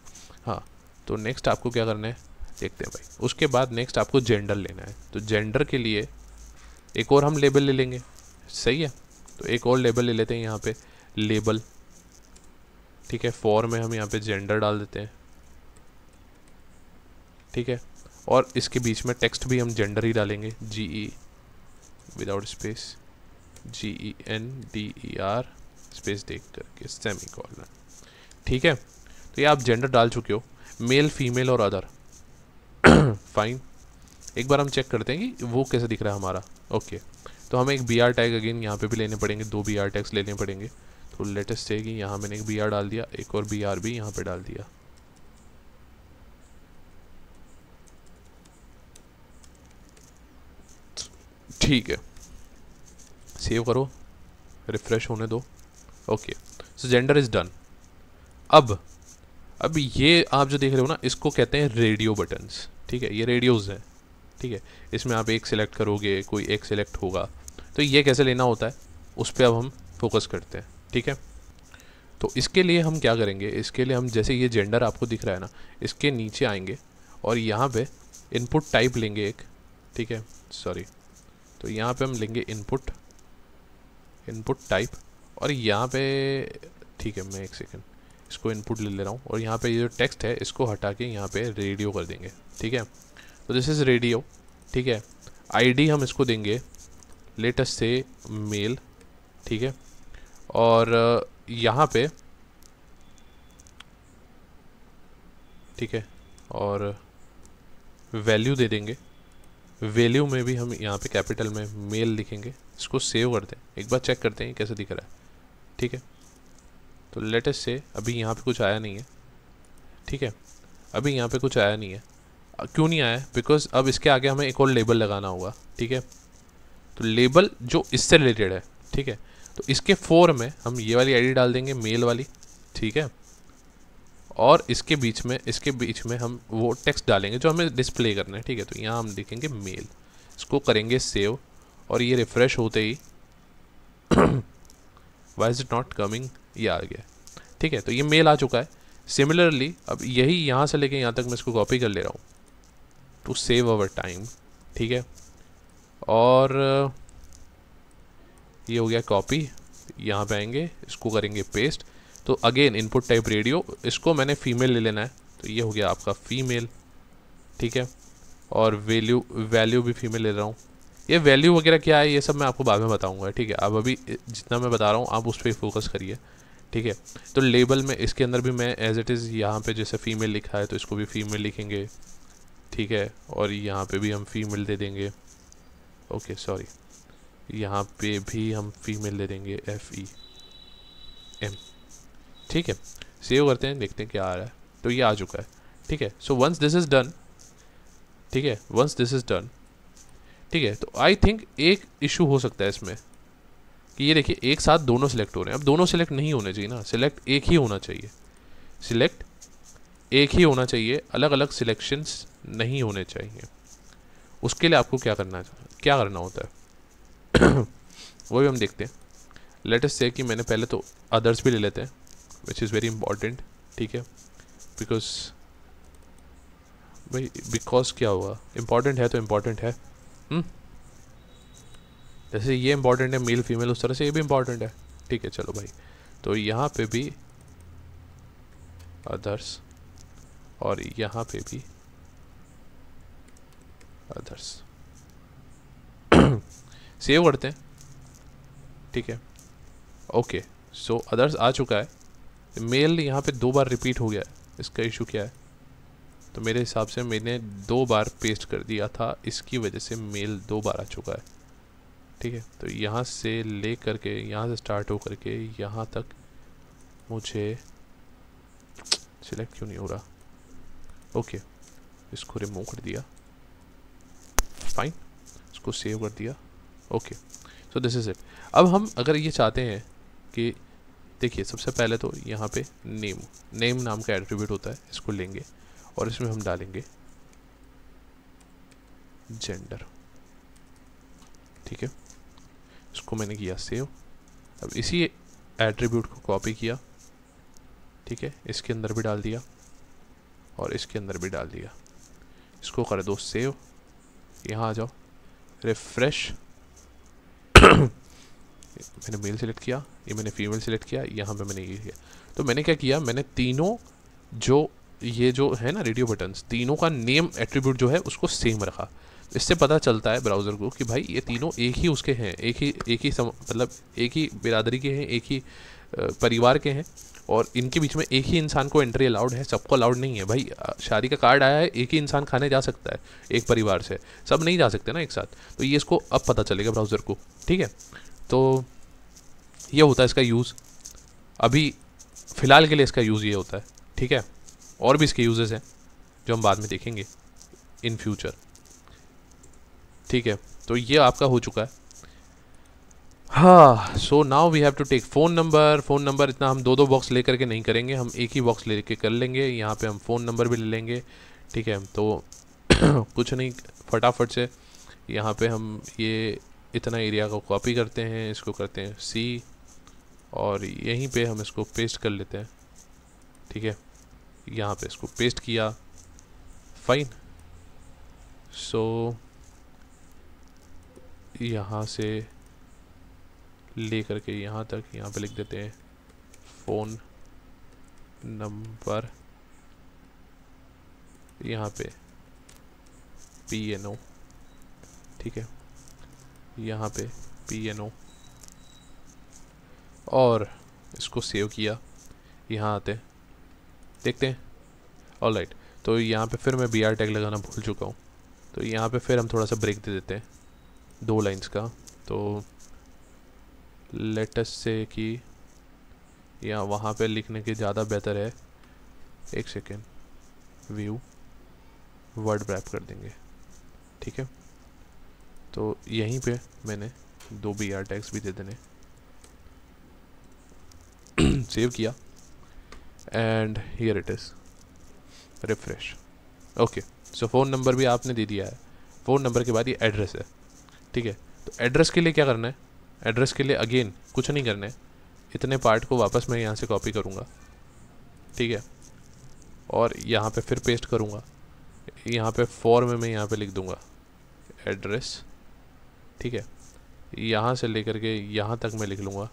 हाँ। तो नेक्स्ट आपको क्या करना है देखते हैं भाई। उसके बाद नेक्स्ट आपको जेंडर लेना है। तो जेंडर के लिए एक और हम लेबल ले लेंगे, सही है। तो एक और लेबल ले लेते हैं यहाँ पे, लेबल, ठीक है। फॉर में हम यहाँ पे जेंडर डाल देते हैं, ठीक है। और इसके बीच में टेक्स्ट भी हम जेंडर ही डालेंगे, GE without space, GENDER space देख करके सेमीकोलन, ठीक है। तो ये आप जेंडर डाल चुके हो, मेल फीमेल और अदर, फाइन। एक बार हम चेक करते हैं कि वो कैसे दिख रहा है हमारा, ओके। तो हमें एक BR टैग अगेन यहाँ पे भी लेने पड़ेंगे, 2 BR टैग्स लेने पड़ेंगे। तो लेटेस्ट से कि यहाँ मैंने एक BR डाल दिया, एक और BR भी यहाँ पे डाल दिया। ठीक है, सेव करो, रिफ्रेश होने दो। Okay, so gender is done. अब ये आप जो देख रहे हो ना, इसको कहते हैं रेडियो बटन्स। ठीक है, ये रेडियोज़ हैं। ठीक है, इसमें आप एक सिलेक्ट करोगे, कोई एक सिलेक्ट होगा, तो ये कैसे लेना होता है उस पर अब हम फोकस करते हैं। ठीक है, तो इसके लिए हम क्या करेंगे, इसके लिए हम जैसे ये जेंडर आपको दिख रहा है ना, इसके नीचे आएंगे और यहाँ पे इनपुट टाइप लेंगे एक। ठीक है, सॉरी, तो यहाँ पे हम लेंगे इनपुट टाइप, और यहाँ पे ठीक है, मैं एक सेकेंड इसको इनपुट ले रहा हूँ, और यहाँ पे ये जो टेक्स्ट है इसको हटा के यहाँ पे रेडियो कर देंगे। ठीक है, तो दिस इज़ रेडियो। ठीक है, आईडी हम इसको देंगे लेटेस्ट से मेल। ठीक है, और यहाँ पे ठीक है, और वैल्यू दे देंगे। वैल्यू में भी हम यहाँ पे कैपिटल में मेल लिखेंगे। इसको सेव करते हैं, एक बार चेक करते हैं कैसे दिख रहा है। ठीक है, तो लेटेस्ट से अभी यहाँ पे कुछ आया नहीं है। ठीक है, अभी यहाँ पे कुछ आया नहीं है। क्यों नहीं आया है? बिकॉज अब इसके आगे हमें एक और लेबल लगाना होगा। ठीक है, तो लेबल जो इससे रिलेटेड है। ठीक है, तो इसके 4 में हम ये वाली आईडी डाल देंगे, मेल वाली। ठीक है, और इसके बीच में हम वो टेक्स्ट डालेंगे जो हमें डिस्प्ले करना है। ठीक है, तो यहाँ हम लिखेंगे मेल, इसको करेंगे सेव, और ये रिफ़्रेश होते ही why is it not coming, ये आ गया। ठीक है, तो ये मेल आ चुका है। सिमिलरली अब यही यहाँ से लेके यहाँ तक मैं इसको कॉपी कर ले रहा हूँ टू सेव अवर टाइम। ठीक है, और ये हो गया कॉपी। यहाँ पे आएंगे, इसको करेंगे पेस्ट। तो अगेन इनपुट टाइप रेडियो, इसको मैंने फीमेल ले लेना है, तो ये हो गया आपका फीमेल। ठीक है, और वैल्यू भी फीमेल ले रहा हूँ। ये वैल्यू वगैरह क्या है ये सब मैं आपको बाद में बताऊंगा। ठीक है, अब अभी जितना मैं बता रहा हूँ आप उस पर फोकस करिए। ठीक है, तो लेबल में इसके अंदर भी मैं एज इट इज़ यहाँ पे जैसे फीमेल लिखा है तो इसको भी फीमेल लिखेंगे। ठीक है, और यहाँ पे भी हम फीमेल दे देंगे। ओके सॉरी, यहाँ पे भी हम फीमेल दे देंगे, FEM। ठीक है, सेव करते हैं, देखते हैं क्या आ रहा है। तो ये आ चुका है। ठीक है, so once this is done, ठीक है, वंस दिस इज़ डन, ठीक है, तो आई थिंक एक इशू हो सकता है इसमें कि ये देखिए एक साथ दोनों सिलेक्ट हो रहे हैं। अब दोनों सिलेक्ट नहीं होने चाहिए ना, सिलेक्ट एक ही होना चाहिए, सिलेक्ट एक ही होना चाहिए, अलग अलग सिलेक्शंस नहीं होने चाहिए। उसके लिए आपको क्या करना होता है वो भी हम देखते हैं। लेट अस से कि मैंने पहले तो अदर्स भी ले लेते हैं, विच इज़ वेरी इंपॉर्टेंट। ठीक है, बिकॉज क्या हुआ, इम्पॉर्टेंट है तो इम्पॉर्टेंट है। जैसे ये इम्पॉर्टेंट है मेल फीमेल, उस तरह से ये भी इम्पॉर्टेंट है। ठीक है, चलो भाई, तो यहाँ पे भी अदर्स और यहाँ पे भी अदर्स सेव करते हैं। ठीक है, ओके, सो अदर्स आ चुका है। मेल यहाँ पे 2 बार रिपीट हो गया है, इसका इशू क्या है? तो मेरे हिसाब से मैंने 2 बार पेस्ट कर दिया था, इसकी वजह से मेल 2 बार आ चुका है। ठीक है, तो यहाँ से ले करके यहाँ से स्टार्ट हो करके यहाँ तक मुझे सिलेक्ट क्यों नहीं हो रहा? ओके, इसको रिमूव कर दिया, फाइन, इसको सेव कर दिया। Okay, so this is it. अब हम अगर ये चाहते हैं कि देखिए सबसे पहले तो यहाँ पे नेम नाम का एट्रीब्यूट होता है, इसको लेंगे और इसमें हम डालेंगे जेंडर। ठीक है, इसको मैंने किया सेव। अब इसी एट्रीब्यूट को कॉपी किया, ठीक है, इसके अंदर भी डाल दिया और इसके अंदर भी डाल दिया। इसको कर दो सेव, यहाँ आ जाओ, रिफ्रेश मैंने मेल सेलेक्ट किया, ये मैंने फीमेल सेलेक्ट किया, यहाँ पे मैंने ये किया। तो मैंने क्या किया, मैंने तीनों ये जो है ना रेडियो बटन्स, तीनों का नेम एट्रीब्यूट जो है उसको सेम रखा। इससे पता चलता है ब्राउज़र को कि भाई ये तीनों एक ही उसके हैं, एक ही मतलब एक ही बिरादरी के हैं, एक ही परिवार के हैं और इनके बीच में एक ही इंसान को एंट्री अलाउड है, सबको अलाउड नहीं है भाई। शादी का कार्ड आया है, एक ही इंसान खाने जा सकता है एक परिवार से, सब नहीं जा सकते ना एक साथ। तो ये इसको अब पता चलेगा ब्राउज़र को, ठीक है। तो ये होता है इसका यूज़, अभी फ़िलहाल के लिए इसका यूज़ ये होता है, ठीक है। और भी इसके यूजेस हैं जो हम बाद में देखेंगे इन फ्यूचर, ठीक है। तो ये आपका हो चुका है। हाँ, so now we have to take phone number. Phone number इतना हम दो बॉक्स ले करके नहीं करेंगे, हम एक ही बॉक्स लेके कर लेंगे। यहाँ पे हम फ़ोन नंबर भी ले लेंगे, ठीक है। तो कुछ नहीं, फटाफट से यहाँ पे हम ये इतना एरिया को कॉपी करते हैं, इसको करते हैं सी, और यहीं पे हम इसको पेस्ट कर लेते हैं, ठीक है। यहाँ पे इसको पेस्ट किया, फाइन। सो यहाँ से ले करके यहाँ तक, यहाँ पे लिख देते हैं फ़ोन नंबर, यहाँ पे PNO, ठीक है, यहाँ पे PNO, और इसको सेव किया। यहाँ आते हैं, देखते हैं, ऑलराइट। तो यहाँ पे फिर मैं BR टैग लगाना भूल चुका हूँ, तो यहाँ पे फिर हम थोड़ा सा ब्रेक दे देते हैं 2 लाइंस का। तो लेटेस्ट से कि या वहाँ पे लिखने के ज़्यादा बेहतर है, एक सेकेंड, व्यू वर्ड रैप कर देंगे, ठीक है। तो यहीं पे मैंने 2 BR टैग्स भी दे देने, सेव किया, and here it is, refresh. Okay, so phone number भी आपने दे दिया है। फ़ोन नंबर के बाद ये एड्रेस है, ठीक है। तो एड्रेस के लिए क्या करना है, एड्रेस के लिए अगेन कुछ नहीं करना है, इतने पार्ट को वापस मैं यहाँ से कॉपी करूँगा, ठीक है, और यहाँ पे फिर पेस्ट करूँगा। यहाँ पे फॉर में मैं यहाँ पे लिख दूँगा एड्रेस, ठीक है। यहाँ से लेकर के यहाँ तक मैं लिख लूँगा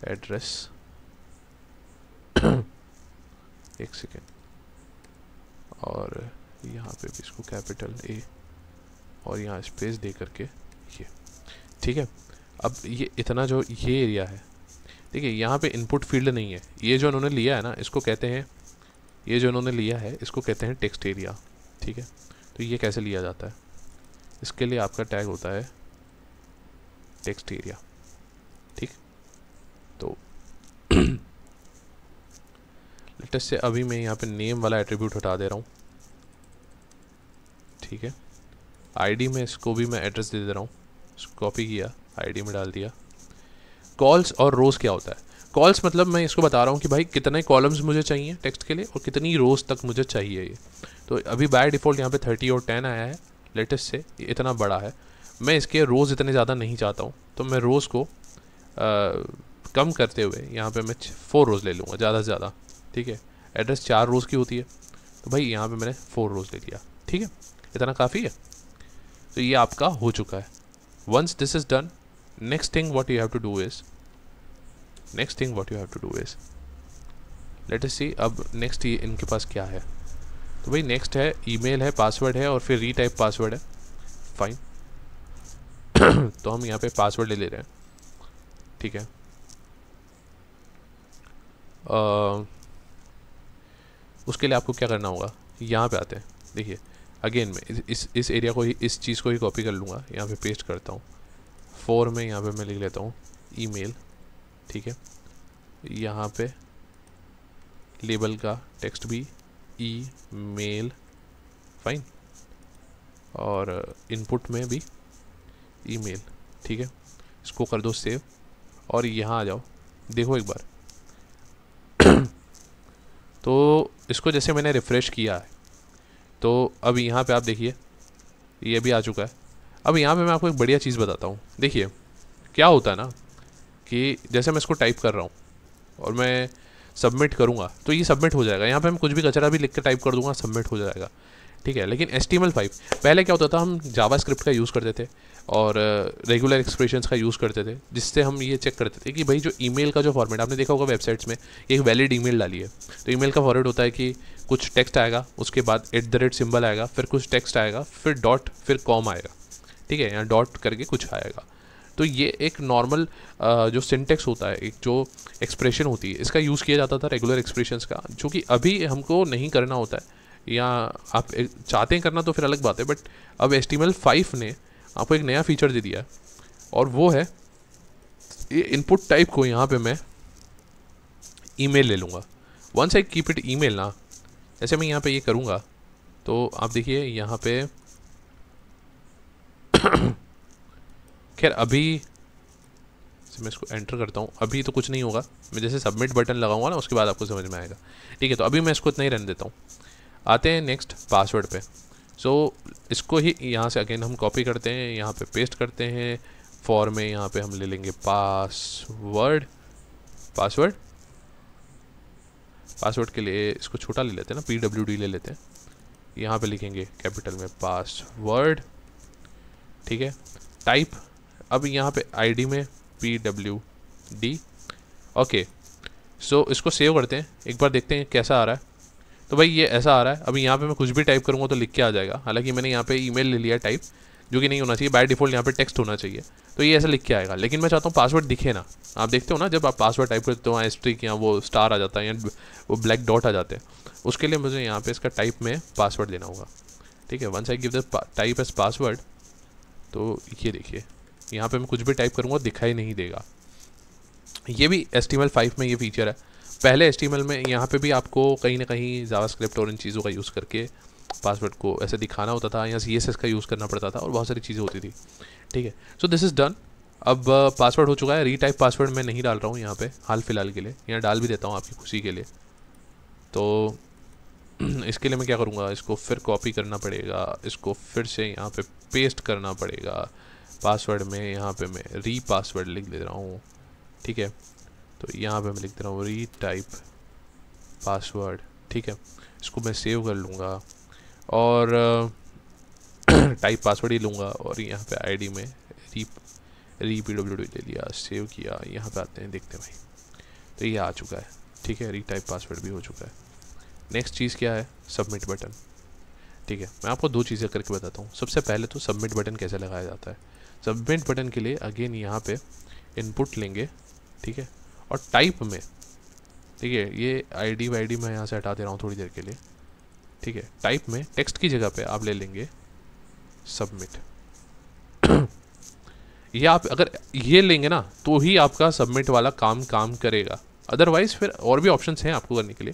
एड्रेस, एक सेकेंड, और यहाँ पे भी इसको कैपिटल A और यहाँ स्पेस दे करके ये, ठीक है। अब ये इतना जो ये एरिया है, देखिए यहाँ पे इनपुट फील्ड नहीं है, ये जो उन्होंने लिया है ना इसको कहते हैं, ये जो उन्होंने लिया है इसको कहते हैं टेक्स्ट एरिया, ठीक है। तो ये कैसे लिया जाता है, इसके लिए आपका टैग होता है टेक्स्ट एरिया, ठीक। तो लेटेस्ट से अभी मैं यहाँ पे नेम वाला एट्रीब्यूट हटा दे रहा हूँ, ठीक है। आईडी में इसको भी मैं एड्रेस दे दे रहा हूँ, इसको कॉपी किया, आईडी में डाल दिया। कॉल्स और रोज़ क्या होता है, कॉल्स मतलब मैं इसको बता रहा हूँ कि भाई कितने कॉलम्स मुझे चाहिए टेक्स्ट के लिए और कितनी रोज़ तक मुझे चाहिए ये। तो अभी बाय डिफ़ॉल्ट यहाँ पे 30 और 10 आया है लेटेस्ट से, ये इतना बड़ा है। मैं इसके रोज़ इतने ज़्यादा नहीं चाहता हूँ, तो मैं रोज़ को कम करते हुए यहाँ पे मैं 4 रोज़ ले लूँगा ज़्यादा से ज़्यादा, ठीक है। एड्रेस 4 रोज़ की होती है, तो भाई यहाँ पे मैंने 4 रोज़ ले लिया, ठीक है, इतना काफ़ी है। तो ये आपका हो चुका है। Once this is done, next thing what you have to do is let us see. अब नेक्स्ट ये इनके पास क्या है, तो भाई नेक्स्ट है ईमेल है, पासवर्ड है और फिर रीटाइप पासवर्ड है, फाइन। तो हम यहाँ पे पासवर्ड ले रहे हैं, ठीक है। उसके लिए आपको क्या करना होगा, यहाँ पे आते हैं, देखिए अगेन मैं इस एरिया को ही, इस चीज़ को ही कॉपी कर लूँगा, यहाँ पे पेस्ट करता हूँ। 4 में यहाँ पे मैं लिख लेता हूँ ईमेल, ठीक है। यहाँ पे लेबल का टेक्स्ट भी ईमेल, फाइन, और इनपुट में भी ईमेल, ठीक है। इसको कर दो सेव और यहाँ आ जाओ, देखो एक बार। तो इसको जैसे मैंने रिफ़्रेश किया है, तो अब यहाँ पे आप देखिए ये भी आ चुका है। अब यहाँ पे मैं आपको एक बढ़िया चीज़ बताता हूँ, देखिए क्या होता है ना कि जैसे मैं इसको टाइप कर रहा हूँ और मैं सबमिट करूँगा तो ये सबमिट हो जाएगा। यहाँ पे मैं कुछ भी कचरा भी लिख के टाइप कर दूँगा, सबमिट हो जाएगा, ठीक है। लेकिन HTML5 पहले क्या होता था, हम जावास्क्रिप्ट का यूज़ करते थे और रेगुलर एक्सप्रेशंस का यूज़ करते थे, जिससे हम ये चेक करते थे कि भाई जो ईमेल का जो फॉर्मेट आपने देखा होगा वेबसाइट्स में, एक वैलिड ईमेल डाली है तो ईमेल का फॉर्मेट होता है कि कुछ टेक्स्ट आएगा, उसके बाद @ सिंबल आएगा, फिर कुछ टेक्स्ट आएगा, फिर डॉट, फिर कॉम आएगा, ठीक है, यहाँ डॉट करके कुछ आएगा, तो ये एक नॉर्मल जो सिंटेक्स होता है, एक जो एक्सप्रेशन होती है, इसका यूज़ किया जाता था रेगुलर एक्सप्रेशंस का, जो कि अभी हमको नहीं करना होता है, या आप चाहते हैं करना तो फिर अलग बात है, बट अब HTML5 ने आपको एक नया फीचर दे दिया है, और वो है ये इनपुट टाइप को यहाँ पे मैं ईमेल ले लूँगा। Once I keep it email ना, जैसे मैं यहाँ पे ये करूँगा तो आप देखिए यहाँ पे खैर अभी मैं इसको एंटर करता हूँ, अभी तो कुछ नहीं होगा, मैं जैसे सबमिट बटन लगाऊंगा ना उसके बाद आपको समझ में आएगा। ठीक है, तो अभी मैं इसको इतना ही रहने देता हूँ। आते हैं नेक्स्ट पासवर्ड पे। सो इसको ही यहाँ से अगेन हम कॉपी करते हैं, यहाँ पे पेस्ट करते हैं, फॉर में यहाँ पे हम ले लेंगे पासवर्ड के लिए इसको छोटा ले लेते हैं ना, PWD ले लेते हैं, यहाँ पे लिखेंगे कैपिटल में पासवर्ड। ठीक है, टाइप अब यहाँ पे ID में PWD। ओके, सो इसको सेव करते हैं, एक बार देखते हैं कैसा आ रहा है। तो भाई ये ऐसा आ रहा है। अभी यहाँ पे मैं कुछ भी टाइप करूँगा तो लिख के आ जाएगा, हालांकि मैंने यहाँ पे ईमेल ले लिया टाइप, जो कि नहीं होना चाहिए, बाय डिफ़ॉल्ट यहाँ पे टेक्स्ट होना चाहिए, तो ये ऐसा लिख के आएगा। लेकिन मैं चाहता हूँ पासवर्ड दिखे ना, आप देखते हो ना जब आप पासवर्ड टाइप करते हो एस्ट्रिक या वो स्टार आ जाता है या वो ब्लैक डॉट आ जाते हैं, उसके लिए मुझे यहाँ पे इसका टाइप में पासवर्ड देना होगा। ठीक है, once I give the type as password, तो ये देखिए यहाँ पे मैं कुछ भी टाइप करूँगा दिखाई नहीं देगा। ये भी HTML5 में ये फीचर है। पहले HTML में यहाँ पे भी आपको कहीं ना कहीं जावास्क्रिप्ट और इन चीज़ों का यूज़ करके पासवर्ड को ऐसे दिखाना होता था, या CSS का यूज़ करना पड़ता था, और बहुत सारी चीज़ें होती थी। ठीक है, सो दिस इज़ डन। अब पासवर्ड हो चुका है। रीटाइप पासवर्ड मैं नहीं डाल रहा हूँ यहाँ पे हाल फिलहाल के लिए, यहाँ डाल भी देता हूँ आपकी खुशी के लिए। तो इसके लिए मैं क्या करूँगा, इसको फिर कॉपी करना पड़ेगा, इसको फिर से यहाँ पे पेस्ट करना पड़ेगा पासवर्ड में। यहाँ पे मैं पासवर्ड लिख दे रहा हूँ। ठीक है, तो यहाँ पे मैं लिख दे रहा हूँ रीटाइप पासवर्ड। ठीक है, इसको मैं सेव कर लूँगा और टाइप पासवर्ड ही लूँगा, और यहाँ पे ID में PWD ले लिया, सेव किया। यहाँ पे आते हैं, देखते हैं भाई, तो ये आ चुका है। ठीक है, रीटाइप पासवर्ड भी हो चुका है। नेक्स्ट चीज़ क्या है, सबमिट बटन। ठीक है, मैं आपको 2 चीज़ें करके बताता हूँ। सबसे पहले तो सबमिट बटन कैसे लगाया जाता है। सबमिट बटन के लिए अगेन यहाँ पे इनपुट लेंगे, ठीक है, और टाइप में, ठीक है, ये ID मैं यहाँ से हटा दे रहा हूँ थोड़ी देर के लिए। ठीक है, टाइप में टेक्स्ट की जगह पे आप ले लेंगे सबमिट। ये आप अगर ये लेंगे ना तो ही आपका सबमिट वाला काम करेगा, अदरवाइज फिर और भी ऑप्शंस हैं आपको करने के लिए,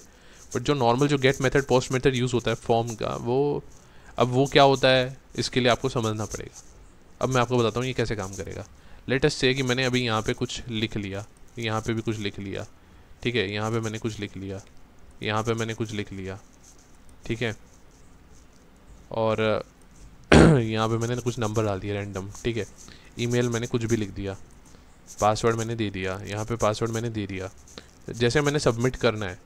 बट जो नॉर्मल जो get method post method use होता है फॉर्म का, वो क्या होता है इसके लिए आपको समझना पड़ेगा। अब मैं आपको बताता हूँ ये कैसे काम करेगा। लेटेस्ट से कि मैंने अभी यहाँ पे कुछ लिख लिया, यहाँ पे भी कुछ लिख लिया, ठीक है, यहाँ पे मैंने कुछ लिख लिया, यहाँ पे मैंने कुछ लिख लिया, ठीक है, और यहाँ पे मैंने कुछ नंबर डाल दिया रैंडम, ठीक है, ईमेल मैंने कुछ भी लिख दिया, पासवर्ड मैंने दे दिया, यहाँ पे पासवर्ड मैंने दे दिया। जैसे मैंने सबमिट करना है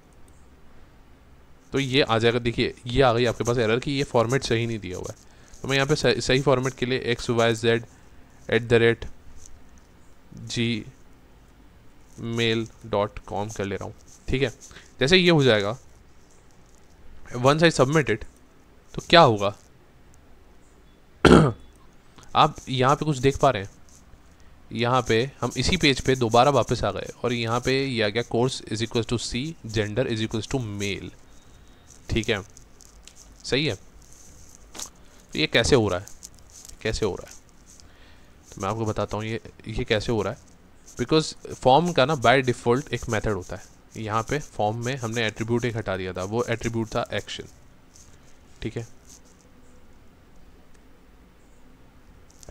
तो ये आ जाएगा। देखिए ये आ गई आपके पास एरर कि ये फॉर्मेट सही नहीं दिया हुआ है। तो मैं यहाँ पे सही फॉर्मेट के लिए xyz@gmail.com कर ले रहा हूँ, ठीक है। जैसे ये हो जाएगा, वंस आई सबमिट इट, तो क्या होगा आप यहाँ पे कुछ देख पा रहे हैं। यहाँ पे हम इसी पेज पे दोबारा वापस आ गए और यहाँ पे ये आ गया कोर्स =C, जेंडर =मेल, ठीक है, सही है। तो ये कैसे हो रहा है, तो मैं आपको बताता हूँ ये कैसे हो रहा है। बिकॉज फॉर्म का ना बाय डिफ़ॉल्ट एक मेथड होता है। यहाँ पे फॉर्म में हमने एट्रीब्यूट एक हटा दिया था, वो एट्रीब्यूट था एक्शन, ठीक है,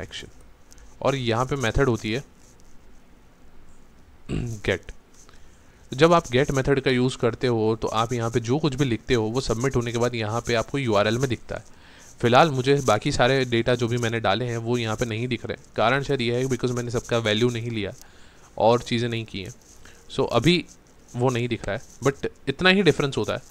एक्शन। और यहाँ पे मेथड होती है गेट। जब आप गेट मेथड का यूज़ करते हो तो आप यहाँ पे जो कुछ भी लिखते हो वो सबमिट होने के बाद यहाँ पे आपको URL में दिखता है। फिलहाल मुझे बाकी सारे डेटा जो भी मैंने डाले हैं वो यहाँ पे नहीं दिख रहे। कारण शायद ये है बिकॉज मैंने सबका वैल्यू नहीं लिया और चीज़ें नहीं की हैं, सो अभी वो नहीं दिख रहा है, बट इतना ही डिफरेंस होता है।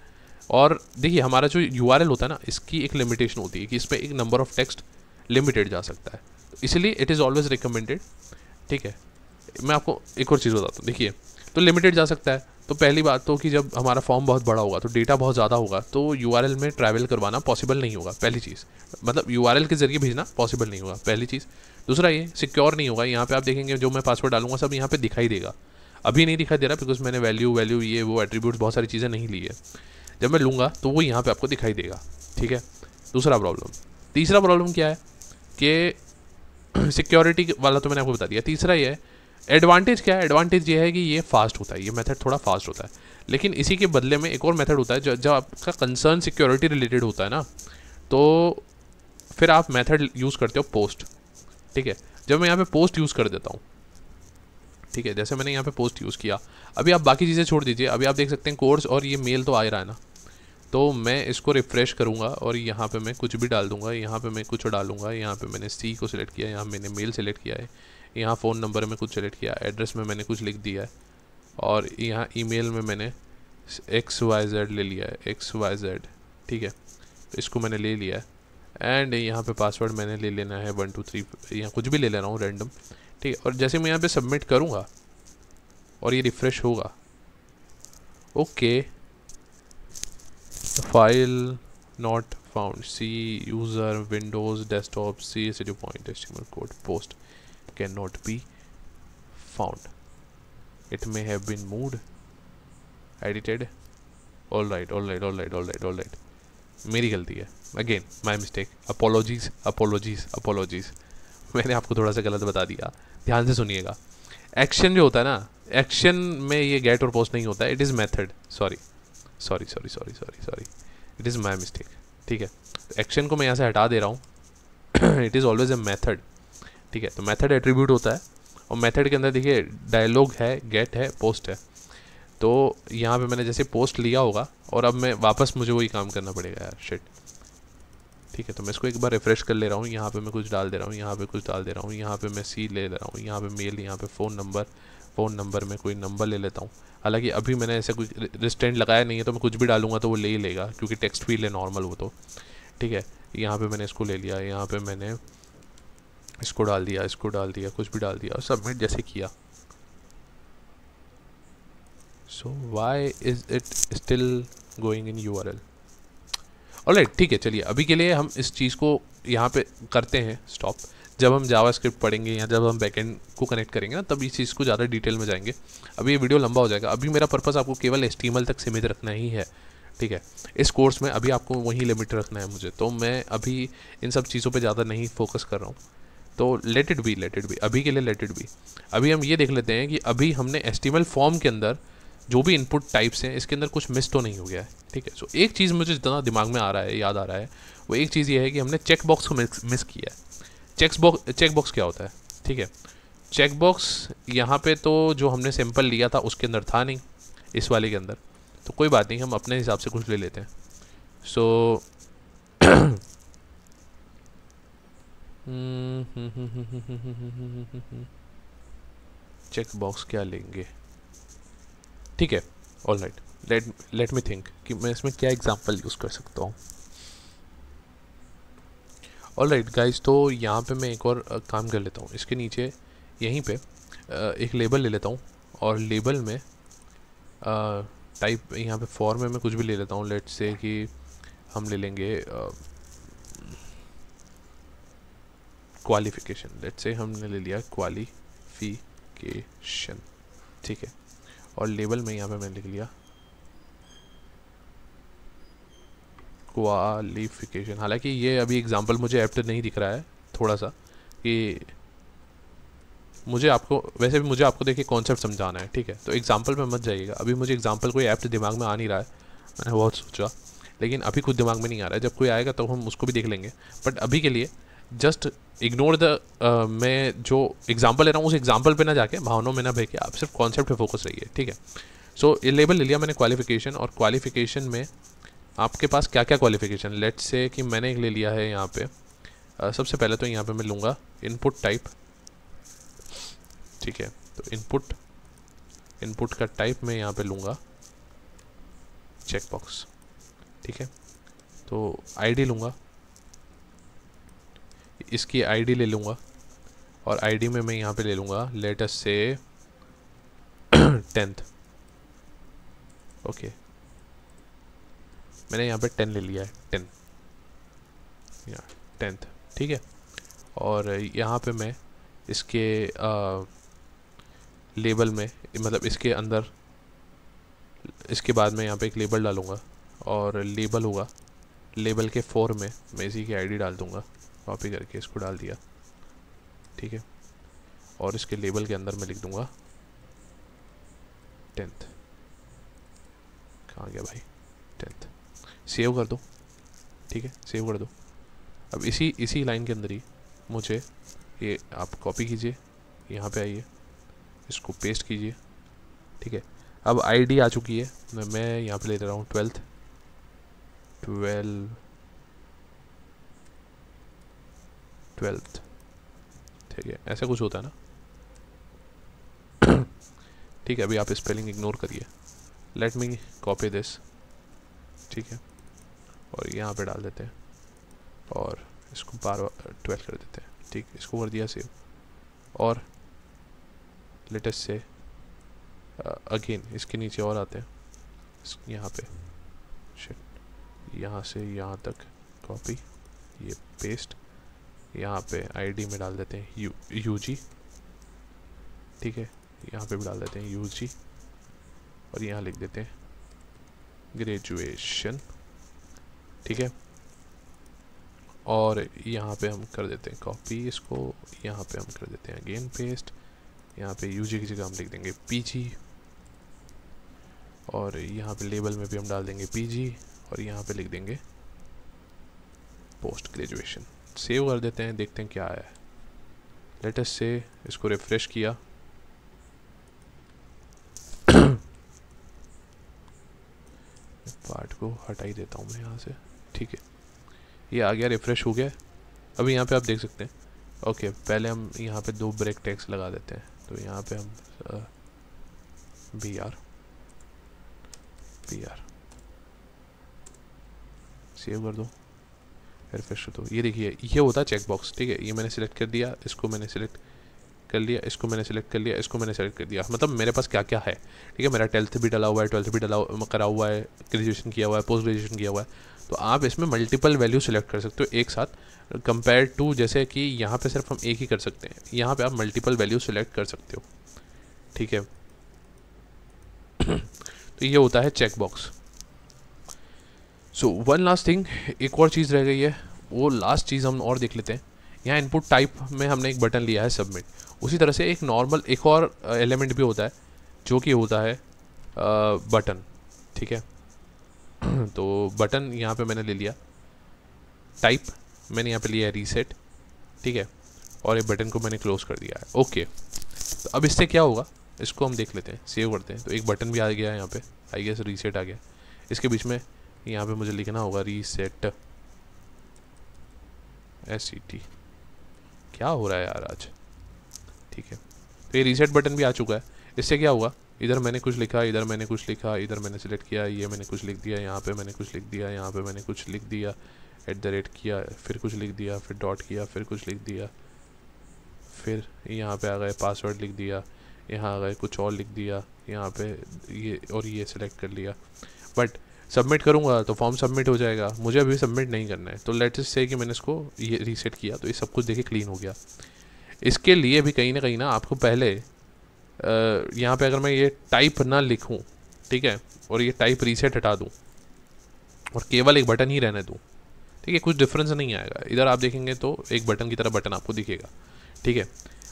और देखिए हमारा जो URL होता है ना, इसकी एक लिमिटेशन होती है कि इस पर एक नंबर ऑफ़ टेक्स्ट लिमिटेड जा सकता है, इसलिए इट इज़ ऑलवेज रिकमेंडेड, ठीक है। मैं आपको एक और चीज़ बताता हूँ, देखिए तो लिमिटेड जा सकता है, तो पहली बात तो कि जब हमारा फॉर्म बहुत बड़ा होगा तो डेटा बहुत ज़्यादा होगा तो URL में ट्रैवल करवाना पॉसिबल नहीं होगा, पहली चीज़, मतलब URL के ज़रिए भेजना पॉसिबल नहीं होगा, पहली चीज़। दूसरा ये सिक्योर नहीं होगा, यहाँ पे आप देखेंगे जो मैं पासवर्ड डालूंगा सब यहाँ पे दिखाई देगा, अभी नहीं दिखाई दे रहा बिकॉज मैंने वैल्यू ये वो एट्रीब्यूट्स बहुत सारी चीज़ें नहीं ली है, जब मैं लूँगा तो वो यहाँ पे आपको दिखाई देगा, ठीक है। दूसरा प्रॉब्लम। तीसरा प्रॉब्लम क्या है कि सिक्योरिटी वाला तो मैंने आपको बता दिया। तीसरा ये है, एडवांटेज क्या है, एडवांटेज ये है कि ये फास्ट होता है, ये मेथड थोड़ा फास्ट होता है, लेकिन इसी के बदले में एक और मेथड होता है जब आपका कंसर्न सिक्योरिटी रिलेटेड होता है ना, तो फिर आप मेथड यूज़ करते हो पोस्ट, ठीक है। जब मैं यहाँ पे पोस्ट यूज़ कर देता हूँ, ठीक है, जैसे मैंने यहाँ पे पोस्ट यूज़ किया, अभी आप बाकी चीज़ें छोड़ दीजिए, अभी आप देख सकते हैं कोर्स और ये मेल तो आ रहा है ना, तो मैं इसको रिफ़्रेश करूँगा और यहाँ पे मैं कुछ भी डाल दूँगा, यहाँ पे मैं कुछ डालूँगा, यहाँ पे मैंने सी को सिलेक्ट किया, यहाँ मैंने मेल सेलेक्ट किया है, यहाँ फ़ोन नंबर में कुछ सेलेक्ट किया, एड्रेस में मैंने कुछ लिख दिया है, और यहाँ ईमेल में मैंने XYZ ले लिया है, XYZ, ठीक है, तो इसको मैंने ले लिया है। एंड यहाँ पे पासवर्ड मैंने ले लेना है 1 2 3, यहाँ कुछ भी ले ले रहा हूँ रैंडम, ठीक है। और जैसे मैं यहाँ पे सबमिट करूँगा और ये रिफ़्रेश होगा, okay, file not found, C user windows desktop C से जो point HTML code post can not be found, it may have been moved edited, all right, मेरी गलती है, अगेन माई मिस्टेक, अपोलॉजीज़, मैंने आपको थोड़ा सा गलत बता दिया, ध्यान से सुनिएगा। एक्शन जो होता है ना, एक्शन में ये गेट और पोस्ट नहीं होता है, it is method, sorry, it is my mistake, ठीक है। तो एक्शन को मैं यहाँ से हटा दे रहा हूँ, it is always a method, ठीक है। तो मेथड एट्रीब्यूट होता है, और मेथड के अंदर देखिए डायलॉग है, गेट है, पोस्ट है, तो यहाँ पे मैंने जैसे पोस्ट लिया होगा और अब मैं वापस मुझे वही काम करना पड़ेगा यार, शिट, ठीक है। तो मैं इसको एक बार रिफ़्रेश कर ले रहा हूँ, यहाँ पे मैं कुछ डाल दे रहा हूँ, यहाँ पे कुछ डाल दे रहा हूँ, यहाँ पे मैं सी ले रहा हूँ, यहाँ पे मेल, यहाँ पे फ़ोन नंबर में कोई नंबर ले लेता हूँ। हालांकि अभी मैंने ऐसे कुछ रिस्ट्रेंट लगाया नहीं है, तो मैं कुछ भी डालूंगा तो वो ले ही लेगा, क्योंकि टेक्स्ट फील्ड है नॉर्मल वो तो, ठीक है। यहाँ पे मैंने इसको ले लिया, यहाँ पे मैंने इसको डाल दिया, कुछ भी डाल दिया और सबमिट जैसे किया। So why is it still going in URL? Alright, ठीक है, चलिए अभी के लिए हम इस चीज़ को यहाँ पे करते हैं स्टॉप। जब हम जावास्क्रिप्ट पढ़ेंगे या जब हम बैकएंड को कनेक्ट करेंगे ना, तब इस चीज़ को ज़्यादा डिटेल में जाएंगे। अभी ये वीडियो लंबा हो जाएगा, अभी मेरा पर्पस आपको केवल HTML तक सीमित रखना ही है, ठीक है। इस कोर्स में अभी आपको वहीं लिमिट रखना है मुझे, तो मैं अभी इन सब चीज़ों पे ज़्यादा नहीं फोकस कर रहा हूँ, तो लेट इट बी, अभी के लिए लेट इट बी। अभी हम ये देख लेते हैं कि अभी हमने HTML फॉर्म के अंदर जो भी इनपुट टाइप्स हैं, इसके अंदर कुछ मिस तो नहीं हो गया है, ठीक है। सो एक चीज़ मुझे जितना दिमाग में आ रहा है, याद आ रहा है, वो एक चीज़ ये है कि हमने चेक बॉक्स को मिस किया है। चेक बॉक्स क्या होता है, ठीक है। चेक बॉक्स यहाँ पे तो जो हमने सैंपल लिया था उसके अंदर था नहीं, इस वाले के अंदर, तो कोई बात नहीं, हम अपने हिसाब से कुछ ले लेते हैं। सो चेक बॉक्स क्या लेंगे, ठीक है, all right, let me think कि मैं इसमें क्या एग्जांपल यूज़ कर सकता हूँ। ऑल राइट गाइज, तो यहाँ पे मैं एक और काम कर लेता हूँ, इसके नीचे यहीं पे एक लेबल ले लेता हूँ, और लेबल में टाइप यहाँ पे फॉर्म में मैं कुछ भी ले लेता हूँ। लेट्स से कि हम ले लेंगे क्वालिफिकेशन, लेट्स से हमने ले लिया क्वालिफिकेशन, ठीक है। और लेबल में यहाँ पे मैंने लिख लिया क्वालिफिकेशन। हालांकि ये अभी एग्जांपल मुझे एप्ट नहीं दिख रहा है थोड़ा सा, कि मुझे आपको देखिए कॉन्सेप्ट समझाना है, ठीक है। तो एग्जांपल पे मत जाइएगा, अभी मुझे एग्जांपल कोई एप्ट दिमाग में आ नहीं रहा है, मैंने बहुत सोचा, लेकिन अभी खुद दिमाग में नहीं आ रहा है। जब कोई आएगा तो हम उसको भी देख लेंगे, बट अभी के लिए जस्ट इग्नोर द मैं जो एग्जांपल ले रहा हूँ उस एग्जांपल पे ना जाके, भावनाओं में ना बह के, आप सिर्फ कॉन्सेप्ट पे फोकस रहिए, ठीक है। सो ये लेबल ले लिया मैंने क्वालिफिकेशन, और क्वालिफिकेशन में आपके पास क्या क्या क्वालिफिकेशन, लेट्स से कि मैंने एक ले लिया है यहाँ पे, सबसे पहले तो यहाँ पे मैं लूँगा इनपुट टाइप, ठीक है। तो इनपुट का टाइप मैं यहाँ पे लूँगा चेकबॉक्स, ठीक है। तो आईडी लूँगा, इसकी आईडी ले लूँगा, और आईडी में मैं यहाँ पे ले लूँगा लेट अस से 10th, ओके। मैंने यहाँ पे 10 ले लिया है, 10 10th, ठीक है। और यहाँ पे मैं इसके लेबल में, मतलब इसके अंदर, इसके बाद में यहाँ पे एक लेबल डालूँगा और लेबल होगा, लेबल के 4 में मैं इसी की आईडी डाल दूँगा, कॉपी करके इसको डाल दिया, ठीक है। और इसके लेबल के अंदर मैं लिख दूँगा 10th, कहाँ गया भाई 10th, सेव कर दो, ठीक है, सेव कर दो। अब इसी लाइन के अंदर ही मुझे ये आप कॉपी कीजिए, यहाँ पे आइए, इसको पेस्ट कीजिए, ठीक है। अब आईडी आ चुकी है, मैं यहाँ पे ले रहा हूँ 12th, ठीक है, ऐसा कुछ होता है ना, ठीक है। अभी आप स्पेलिंग इग्नोर करिए, लेट मी कॉपी दिस, ठीक है, और यहाँ पे डाल देते हैं और इसको 12 कर देते हैं, ठीक, इसको कर दिया सेव। और लेटेस्ट से अगेन इसके नीचे और आते हैं, यहाँ पे शिट, यहाँ से यहाँ तक कॉपी, ये पेस्ट, यहाँ पे आईडी में डाल देते हैं यूजी, ठीक है, यहाँ पे भी डाल देते हैं यूजी और यहाँ लिख देते हैं ग्रेजुएशन, ठीक है। और यहाँ पे हम कर देते हैं कॉपी इसको, यहाँ पे हम कर देते हैं अगेन पेस्ट, यहाँ पे यूजी की जगह हम लिख देंगे पीजी, और यहाँ पे लेबल में भी हम डाल देंगे पीजी, और यहाँ पे लिख देंगे पोस्ट ग्रेजुएशन। सेव कर देते हैं, देखते हैं क्या आया है। लेटेस्ट से इसको रिफ्रेश किया, पार्ट को हटा ही देता हूँ मैं यहाँ से, ठीक है, ये आ गया, रिफ्रेश हो गया। अभी यहाँ पे आप देख सकते हैं, ओके, पहले हम यहाँ पे 2 ब्रेक टैग्स लगा देते हैं, तो यहाँ पे हम BR सेव कर दो, रिफ्रेश कर दो। ये देखिए, ये होता है चेक बॉक्स, ठीक है, ये मैंने सिलेक्ट कर दिया, इसको मैंने सिलेक्ट कर लिया, इसको मैंने सेलेक्ट कर लिया, इसको मैंने सेलेक्ट कर दिया, मतलब मेरे पास क्या क्या है, ठीक है। मेरा 10th भी डाला हुआ है, 12th भी करा हुआ है, ग्रेजुएशन किया हुआ है, पोस्ट ग्रेजुएशन किया हुआ है। तो आप इसमें मल्टीपल वैल्यू सेलेक्ट कर सकते हो एक साथ, कंपेयर टू जैसे कि यहाँ पे सिर्फ हम एक ही कर सकते हैं, यहाँ पे आप मल्टीपल वैल्यू सेलेक्ट कर सकते हो, ठीक है। तो ये होता है check box. So one last thing, एक और चीज़ रह गई है, वो लास्ट चीज़ हम और देख लेते हैं। यहाँ इनपुट टाइप में हमने एक बटन लिया है सबमिट, उसी तरह से एक नॉर्मल एक और एलिमेंट भी होता है जो कि होता है बटन, ठीक है। तो बटन यहाँ पे मैंने ले लिया, टाइप मैंने यहाँ पे लिया है रीसेट, ठीक है, और ये बटन को मैंने क्लोज कर दिया है, ओके। तो अब इससे क्या होगा, इसको हम देख लेते हैं, सेव करते हैं। तो एक बटन भी आ गया है यहाँ पे, आई गेस रीसेट आ गया। इसके बीच में यहाँ पे मुझे लिखना होगा रीसेट SET, क्या हो रहा है यार आज, ठीक है। तो ये रीसेट बटन भी आ चुका है। इससे क्या हुआ, इधर मैंने कुछ लिखा, इधर मैंने कुछ लिखा, इधर मैंने सेलेक्ट किया, ये मैंने कुछ लिख दिया, यहाँ पे मैंने कुछ लिख दिया, यहाँ पे मैंने कुछ लिख दिया, @ किया, फिर कुछ लिख दिया, फिर डॉट किया, फिर कुछ लिख दिया, फिर यहाँ पे आ गए पासवर्ड लिख दिया, यहाँ आ गए कुछ और लिख दिया, यहाँ पे ये और ये सिलेक्ट कर लिया। बट सबमिट करूँगा तो फॉर्म सबमिट हो जाएगा, मुझे अभी सबमिट नहीं करना है। तो लेट्स से कि मैंने इसको ये रीसेट किया, तो ये सब कुछ देखिए क्लीन हो गया। इसके लिए भी कहीं ना आपको पहले यहाँ पे अगर मैं ये टाइप ना लिखूँ, ठीक है, और ये टाइप रीसेट हटा दूँ और केवल एक बटन ही रहने दूँ, ठीक है, कुछ डिफरेंस नहीं आएगा। इधर आप देखेंगे तो एक बटन की तरह बटन आपको दिखेगा, ठीक है।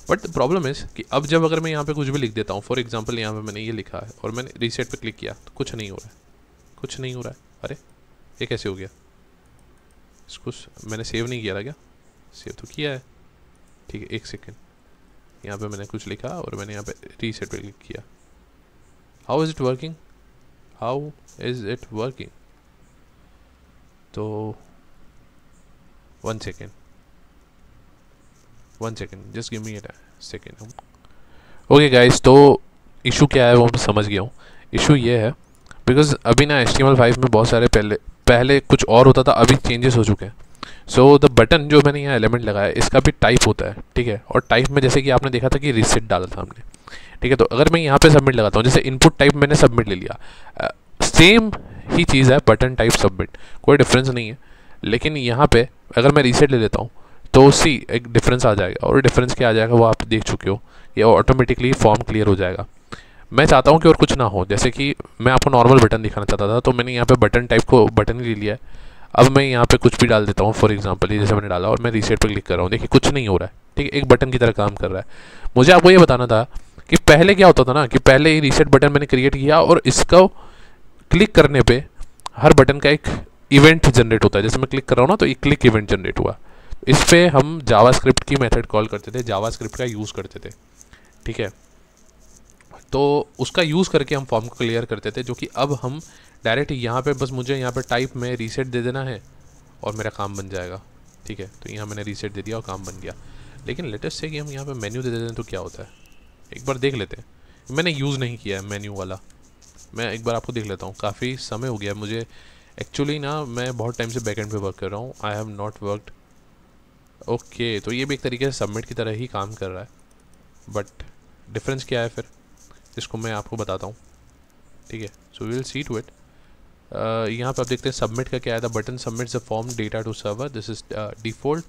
बट प्रॉब्लम इज़ कि अब जब अगर मैं यहाँ पे कुछ भी लिख देता हूँ, फॉर एग्जांपल यहाँ पे मैंने ये लिखा है और मैंने रीसेट पे क्लिक किया तो कुछ नहीं हो रहा है, कुछ नहीं हो रहा है। अरे ये कैसे हो गया, इसको मैंने सेव नहीं किया था क्या, सेव तो किया है, ठीक है। एक सेकेंड, यहाँ पे मैंने कुछ लिखा और मैंने यहाँ पे रीसेट पे क्लिक किया। How is it working, how is it working? तो one second, just give me a second. Okay guys, तो इशू क्या है वो मैं समझ गया हूँ। इशू ये है बिकॉज अभी ना HTML5 में बहुत सारे पहले कुछ और होता था, अभी चेंजेस हो चुके हैं। सो द बटन जो मैंने यहाँ एलिमेंट लगाया इसका भी टाइप होता है, ठीक है। और टाइप में जैसे कि आपने देखा था कि रीसेट डाला था हमने, ठीक है। तो अगर मैं यहाँ पे सबमिट लगाता हूँ, जैसे इनपुट टाइप मैंने सबमिट ले लिया, सेम ही चीज़ है बटन टाइप सबमिट, कोई डिफरेंस नहीं है। लेकिन यहाँ पे अगर मैं रीसेट ले लेता हूँ तो सी एक डिफरेंस आ जाएगा, और डिफरेंस क्या आ जाएगा वो आप देख चुके हो, ये ऑटोमेटिकली फॉर्म क्लियर हो जाएगा। मैं चाहता हूँ कि और कुछ ना हो, जैसे कि मैं आपको नॉर्मल बटन दिखाना चाहता था, तो मैंने यहाँ पे बटन टाइप को बटन ले लिया है। अब मैं यहाँ पे कुछ भी डाल देता हूँ, फॉर एग्जांपल ये जैसे मैंने डाला और मैं रीसेट पे क्लिक कर रहा हूँ, देखिए कुछ नहीं हो रहा है, ठीक है, एक बटन की तरह काम कर रहा है। मुझे आपको ये बताना था कि पहले क्या होता था ना, कि पहले ये रीसेट बटन मैंने क्रिएट किया और इसको क्लिक करने पे हर बटन का एक इवेंट जनरेट होता है। जैसे मैं क्लिक कर रहा हूँ ना, तो एक क्लिक इवेंट जनरेट हुआ। इस पे हम जावास्क्रिप्ट की मेथड कॉल करते थे, जावास्क्रिप्ट का यूज़ करते थे, ठीक है। तो उसका यूज़ करके हम फॉर्म को क्लियर करते थे, जो कि अब हम डायरेक्ट यहाँ पे बस मुझे यहाँ पे टाइप में रीसेट दे देना है और मेरा काम बन जाएगा, ठीक है। तो यहाँ मैंने रीसेट दे दिया और काम बन गया। लेकिन लेटेस्ट से कि हम यहाँ पे मेन्यू दे देते हैं तो क्या होता है, एक बार देख लेते हैं। मैंने यूज़ नहीं किया है मेन्यू वाला, मैं एक बार आपको देख लेता हूँ। काफ़ी समय हो गया मुझे एक्चुअली ना, मैं बहुत टाइम से बैकएंड पे वर्क कर रहा हूँ, I have not worked. Okay, तो ये भी एक तरीके से सबमिट की तरह ही काम कर रहा है, बट डिफरेंस क्या है फिर, इसको मैं आपको बताता हूँ, ठीक है। So we will see to it. यहाँ पे आप देखते हैं सबमिट का क्या है, the button submits the form data to server, this is default,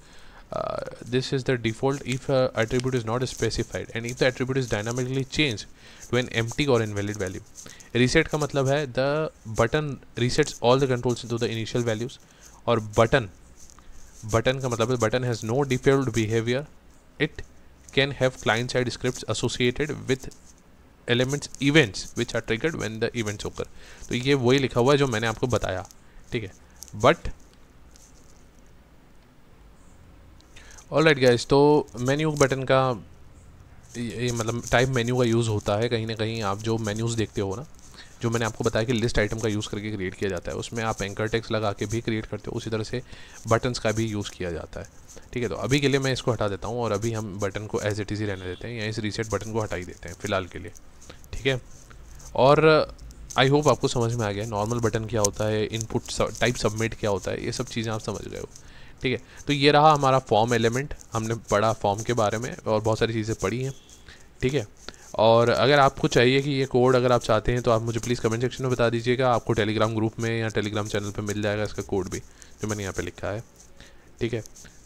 this is the default if attribute is not specified and if the attribute is dynamically changed to an empty or invalid value. Reset का मतलब है the button resets all the controls into the initial values, और button का मतलब है button has no default behavior, it can have client side scripts associated with elements events which are triggered when the events occur. तो ये वही लिखा हुआ है जो मैंने आपको बताया, ठीक है। बट ऑलराइट गाइस, तो मेन्यू बटन का ये मतलब टाइप मेन्यू का यूज़ होता है कहीं ना कहीं। आप जो मेन्यूज़ देखते हो ना, जो मैंने आपको बताया कि लिस्ट आइटम का यूज़ करके क्रिएट किया जाता है, उसमें आप एंकर टेक्स्ट लगा के भी क्रिएट करते हो, उसी तरह से बटन्स का भी यूज़ किया जाता है, ठीक है। तो अभी के लिए मैं इसको हटा देता हूँ और अभी हम बटन को एज इट इज़ ही रहने देते हैं, या इस रीसेट बटन को हटा ही देते हैं फ़िलहाल के लिए, ठीक है। और आई होप आपको समझ में आ गया नॉर्मल बटन क्या होता है, इनपुट टाइप सबमिट क्या होता है, ये सब चीज़ें आप समझ गए हो, ठीक है। तो ये रहा हमारा फॉर्म एलिमेंट, हमने पढ़ा फॉर्म के बारे में और बहुत सारी चीज़ें पढ़ी हैं, ठीक है। और अगर आपको चाहिए कि ये कोड अगर आप चाहते हैं तो आप मुझे प्लीज़ कमेंट सेक्शन में बता दीजिएगा, आपको टेलीग्राम ग्रुप में या टेलीग्राम चैनल पे मिल जाएगा इसका कोड भी, जो मैंने यहाँ पे लिखा है, ठीक है।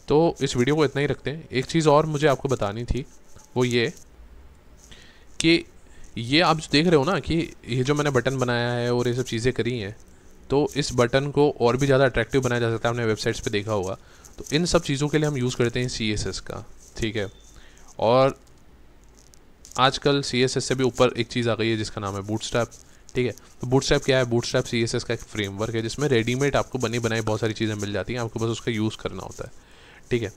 तो इस वीडियो को इतना ही रखते हैं। एक चीज़ और मुझे आपको बतानी थी, वो ये कि ये आप जो देख रहे हो ना, कि ये जो मैंने बटन बनाया है और ये सब चीज़ें करी हैं, तो इस बटन को और भी ज़्यादा अट्रैक्टिव बनाया जा सकता है, आपने वेबसाइट्स पे देखा होगा। तो इन सब चीज़ों के लिए हम यूज़ करते हैं CSS का, ठीक है। और आजकल CSS से भी ऊपर एक चीज़ आ गई है जिसका नाम है बूटस्ट्रैप, ठीक है। तो बूटस्ट्रैप क्या है, बूटस्ट्रैप CSS का एक फ्रेमवर्क है जिसमें रेडीमेड आपको बनी बनाई बहुत सारी चीज़ें मिल जाती हैं, आपको बस उसका यूज़ करना होता है, ठीक है।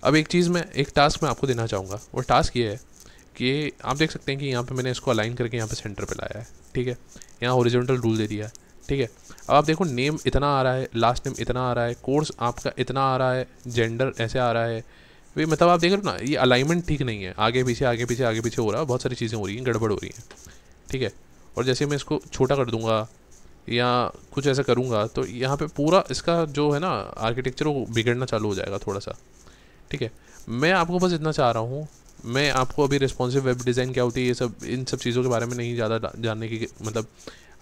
अब एक टास्क मैं आपको देना चाहूँगा, वो टास्क ये है कि आप देख सकते हैं कि यहाँ पे मैंने इसको अलाइन करके यहाँ पे सेंटर पे लाया है, ठीक है। यहाँ हॉरिजॉन्टल रूल दे दिया है, ठीक है। अब आप देखो नेम इतना आ रहा है, लास्ट नेम इतना आ रहा है, कोर्स आपका इतना आ रहा है, जेंडर ऐसे आ रहा है, वे मतलब आप देख रहे हो ना, ये अलाइनमेंट ठीक नहीं है, आगे पीछे आगे पीछे आगे पीछे हो रहा है, बहुत सारी चीज़ें हो रही हैं, गड़बड़ हो रही हैं, ठीक है। और जैसे मैं इसको छोटा कर दूंगा या कुछ ऐसा करूँगा तो यहाँ पे पूरा इसका जो है ना आर्किटेक्चर वो बिगड़ना चालू हो जाएगा थोड़ा सा, ठीक है। मैं आपको बस इतना चाह रहा हूँ, मैं आपको अभी रिस्पॉन्सिव वेब डिज़ाइन क्या होती है, ये सब इन सब चीज़ों के बारे में नहीं ज़्यादा जानने की, मतलब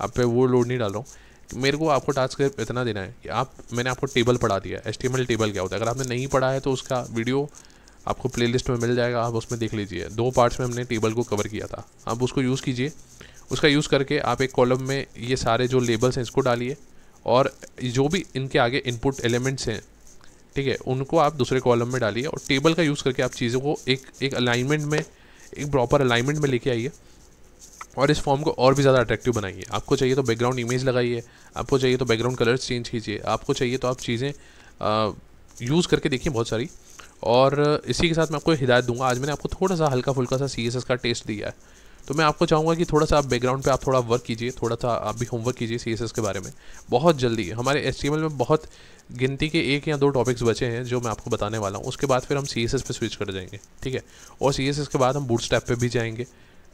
आप पे वो लोड नहीं डाल रहा हूँ। मेरे को आपको टास्क इतना देना है कि मैंने आपको टेबल पढ़ा दिया है, HTML टेबल क्या होता है। अगर आपने नहीं पढ़ा है तो उसका वीडियो आपको प्लेलिस्ट में मिल जाएगा, आप उसमें देख लीजिए। 2 पार्ट्स में हमने टेबल को कवर किया था, आप उसको यूज़ कीजिए। उसका यूज़ करके आप एक कॉलम में ये सारे जो लेबल्स हैं इसको डालिए, और जो भी इनके आगे इनपुट एलिमेंट्स हैं, ठीक है, उनको आप दूसरे कॉलम में डालिए, और टेबल का यूज़ करके आप चीज़ों को एक अलाइनमेंट में, एक प्रॉपर अलाइनमेंट में लेके आइए, और इस फॉर्म को और भी ज़्यादा अट्रैक्टिव बनाइए। आपको चाहिए तो बैकग्राउंड इमेज लगाइए, आपको चाहिए तो बैकग्राउंड कलर्स चेंज कीजिए, आपको चाहिए तो आप चीज़ें यूज़ करके देखिए बहुत सारी। और इसी के साथ मैं आपको हिदायत दूंगा, आज मैंने आपको थोड़ा सा हल्का फुल्का सा CSS का टेस्ट दिया है, तो मैं आपको चाहूँगा कि थोड़ा सा आप बैकग्राउंड पे आप थोड़ा वर्क कीजिए, थोड़ा सा आप भी होमवर्क कीजिए CSS के बारे में। बहुत जल्दी हमारे HTML में बहुत गिनती के 1 या 2 टॉपिक्स बचे हैं जो मैं आपको बताने वाला हूँ, उसके बाद फिर हम CSS पे स्विच कर जाएंगे, ठीक है। और CSS के बाद हम बूटस्ट्रैप पे भी जाएंगे,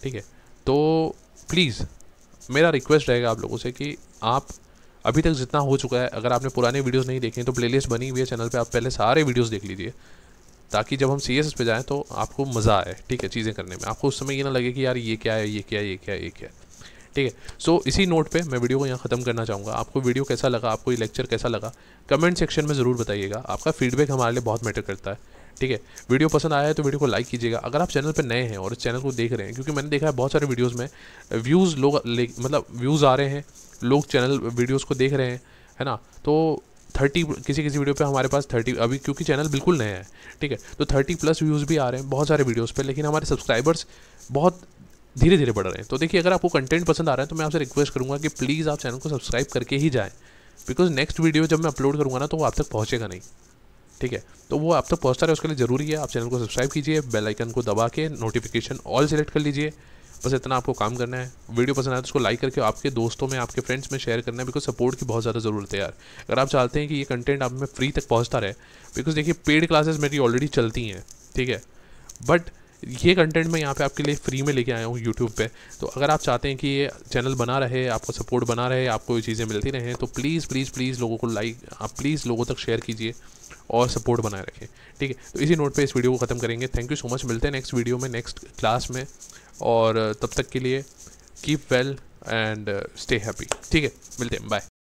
ठीक है। तो प्लीज़ मेरा रिक्वेस्ट रहेगा आप लोगों से कि आप अभी तक जितना हो चुका है, अगर आपने पुराने वीडियोज़ नहीं देखे तो प्लेलिस्ट बनी हुई है चैनल पर, आप पहले सारे वीडियोज़ देख लीजिए, ताकि जब हम CSS पे जाएँ तो आपको मज़ा आए, ठीक है, चीज़ें करने में। आपको उस समय ये ना लगे कि यार ये क्या है, ये क्या है, ये क्या है, ये क्या है, ठीक है। सो इसी नोट पे मैं वीडियो को यहाँ ख़त्म करना चाहूँगा। आपको वीडियो कैसा लगा, आपको ये लेक्चर कैसा लगा, कमेंट सेक्शन में ज़रूर बताइएगा। आपका फीडबैक हमारे लिए बहुत मैटर करता है, ठीक है। वीडियो पसंद आया है तो वीडियो को लाइक कीजिएगा। अगर आप चैनल पर नए हैं और इस चैनल को देख रहे हैं, क्योंकि मैंने देखा है बहुत सारे वीडियोज़ में व्यूज़ मतलब व्यूज़ आ रहे हैं, लोग चैनल वीडियोज़ को देख रहे हैं, है ना। तो 30 किसी वीडियो पे हमारे पास 30 अभी, क्योंकि चैनल बिल्कुल नया है, ठीक है, तो 30+ व्यूज़ भी आ रहे हैं बहुत सारे वीडियोस पे, लेकिन हमारे सब्सक्राइबर्स बहुत धीरे धीरे बढ़ रहे हैं। तो देखिए, अगर आपको कंटेंट पसंद आ रहा है तो मैं आपसे रिक्वेस्ट करूँगा कि प्लीज़ आप चैनल को सब्सक्राइब करके ही जाएँ, बिकॉज नेक्स्ट वीडियो जब मैं अपलोड करूँगा ना तो वो आप तक पहुँचेगा नहीं, ठीक है। तो वो आप तक पहुँचता रहे उसके लिए ज़रूरी है आप चैनल को सब्सक्राइब कीजिए, बेल आइकन को दबा के नोटिफिकेशन ऑल सेलेक्ट कर लीजिए। बस इतना आपको काम करना है। वीडियो पसंद आए तो उसको लाइक करके आपके दोस्तों में, आपके फ्रेंड्स में शेयर करना है, बिकॉज सपोर्ट की बहुत ज़्यादा ज़रूरत है यार। अगर आप चाहते हैं कि ये कंटेंट आप में फ्री तक पहुंचता रहे, बिकॉज देखिए पेड क्लासेस मेरी ऑलरेडी चलती हैं, ठीक है, बट ये कंटेंट मैं यहाँ पे आपके लिए फ्री में लेके आया हूँ यूट्यूब पे। तो अगर आप चाहते हैं कि ये चैनल बना रहे, आपको सपोर्ट बना रहे, आपको ये चीज़ें मिलती रहें, तो प्लीज़ प्लीज़ प्लीज़ लोगों को आप प्लीज़ लोगों तक शेयर कीजिए और सपोर्ट बनाए रखें, ठीक है। तो इसी नोट पे इस वीडियो को ख़त्म करेंगे। Thank you so much. मिलते हैं नेक्स्ट वीडियो में, नेक्स्ट क्लास में, और तब तक के लिए keep well and stay happy, ठीक है। मिलते हैं, बाय।